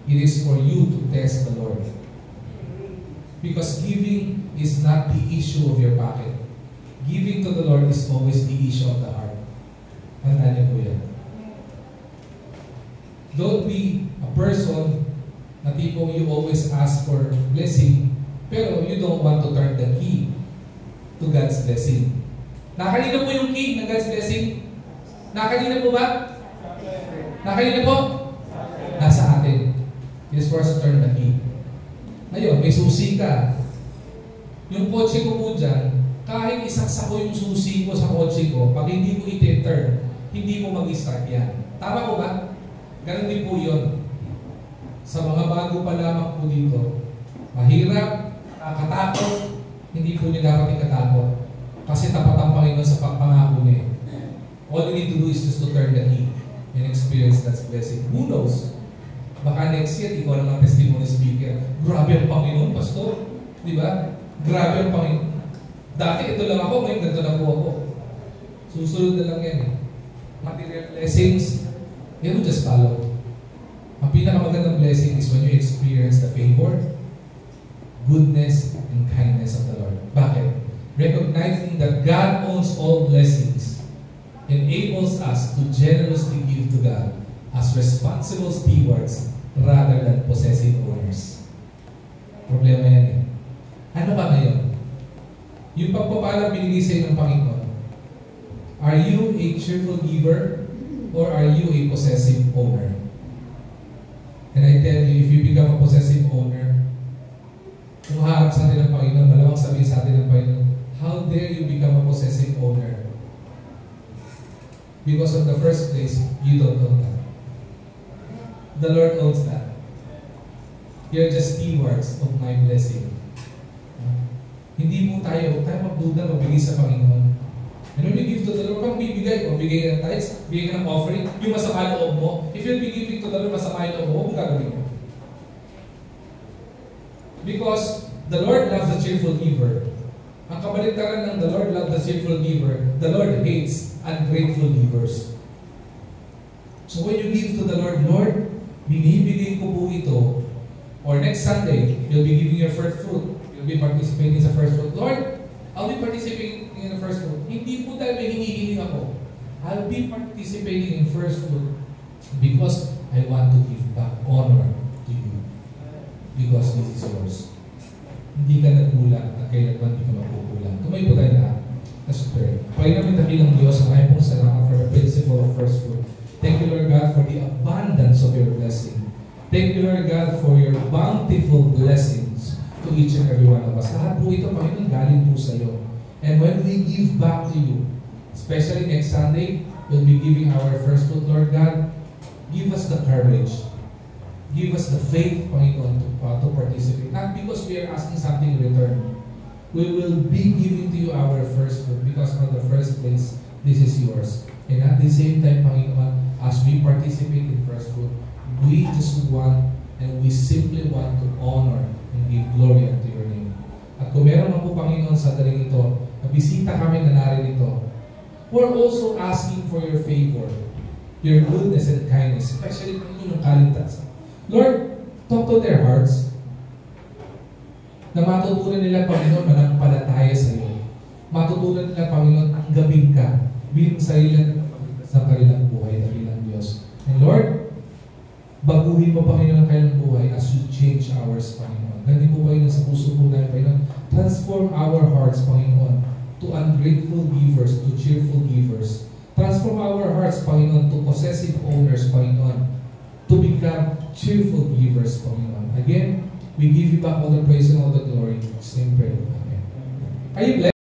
It is for you to test the Lord. Because giving is not the issue of your pocket. Giving to the Lord is always the issue of the heart. Tandaan niyo po yan. Don't be a person na tipong you always ask for blessing, pero you don't want to turn the key to God's blessing. Nakanina po yung key ng God's blessing? Nakanina po ba? Nakanina po? Nasa atin. It is for us to turn the key. Ngayon, may susi ka. Yung kotse ko po dyan, Kahit isaksak ko yung susi ko sa kotse ko, pag hindi ko i-turn, hindi mo mag-start yan. Tama ko ba? Ganun din po yun. Sa mga bago pa lamang po dito, mahirap, nakakatakot, hindi po niya dapat ikatakot. Kasi tapat ang Panginoon sa pangako niya. All you need to do is just to turn the key and experience that blessing. Who knows? Baka next year, ikaw lang ang testimony speaker. Grabe ang Panginoon, Pastor. Di ba? Grabe ang Panginoon. Dati ito lang ako, ngayon ganito na po ako. Susunod na lang yan eh. Material blessings, you will just follow. Ang pinakamagandang blessing is when you experience the favor, goodness, and kindness of the Lord. Bakit? Recognizing that God owns all blessings enables us to generously give to God as responsible stewards rather than possessive owners. Problema yan eh. Ano ba ngayon? Yung pagpapalang binigay sa iyo ng Panginoon, are you a cheerful giver or are you a possessive owner? And I tell you, if you become a possessive owner, kung haharap sa atin ng Panginoon, malamang sabihin sa atin ng Panginoon, how dare you become a possessive owner? Because in the first place, you don't own that. The Lord owns that. You're just stewards of my blessing. Hindi po tayo magduda, magbigay sa Panginoon. And when you give to the Lord, kung bibigay, o bigay ng tithes, bigay ng offering, yung masama loob mo, if you'll be giving to the Lord, masama loob mo, huwag mong gagawin mo. Because the Lord loves a cheerful giver. Ang kabaliktaran ng the Lord loves a cheerful giver, the Lord hates ungrateful givers. So when you give to the Lord, Lord, binibigay ko po ito, or next Sunday, you'll be giving your first fruit. You'll be participating sa first fruit. Lord, I'll be participating in the first fruit. Hindi po dahil may hinihiling ako. I'll be participating in first fruit because I want to give back honor to you. Because this is yours. Hindi ka nagkulang at kailanman hindi ka magkukulang. Tumayo po tayo lahat. Let's pray. Panginoon, dakilang Diyos, maraming pong salamat for the principle of first fruit. Thank you, Lord God, for the abundance of your blessing. Thank you, Lord God, for your bountiful blessings to each and every one of us. Lahat po ito, Panginoon, galing po sa iyo. And when we give back to you, especially next Sunday, we'll be giving our first fruit, Lord God. Give us the courage. Give us the faith, Panginoon, to participate. Not because we are asking something in return. We will be giving to you our first fruit because from the first place, this is yours. And at the same time, Panginoon, as we participate in first fruit, we just want and we simply want to honor and give glory unto your name. At kung meron man po, Panginoon, sa daling ito, na bisita kami na naririto, we're also asking for your favor, your goodness and kindness, especially Panginoon, yung kaligtasan. Lord, talk to their hearts na matutunan nila, Panginoon, manampalataya sa iyo. Matutunan nila, Panginoon, ang gabing ka bilang sarili sa kanilang buhay na bilang Diyos. And Lord, baguhin mo, Panginoon, ang kanilang buhay as you change ours, Panginoon. Ganti po, Panginoon, sa puso po namin, Panginoon, transform our hearts, Panginoon, to ungrateful givers, to cheerful givers. Transform our hearts, Panginoon, to possessive owners, Panginoon, to become cheerful givers, Panginoon. Again, we give you back all the praise and all the glory. Same prayer. Amen. Are you blessed?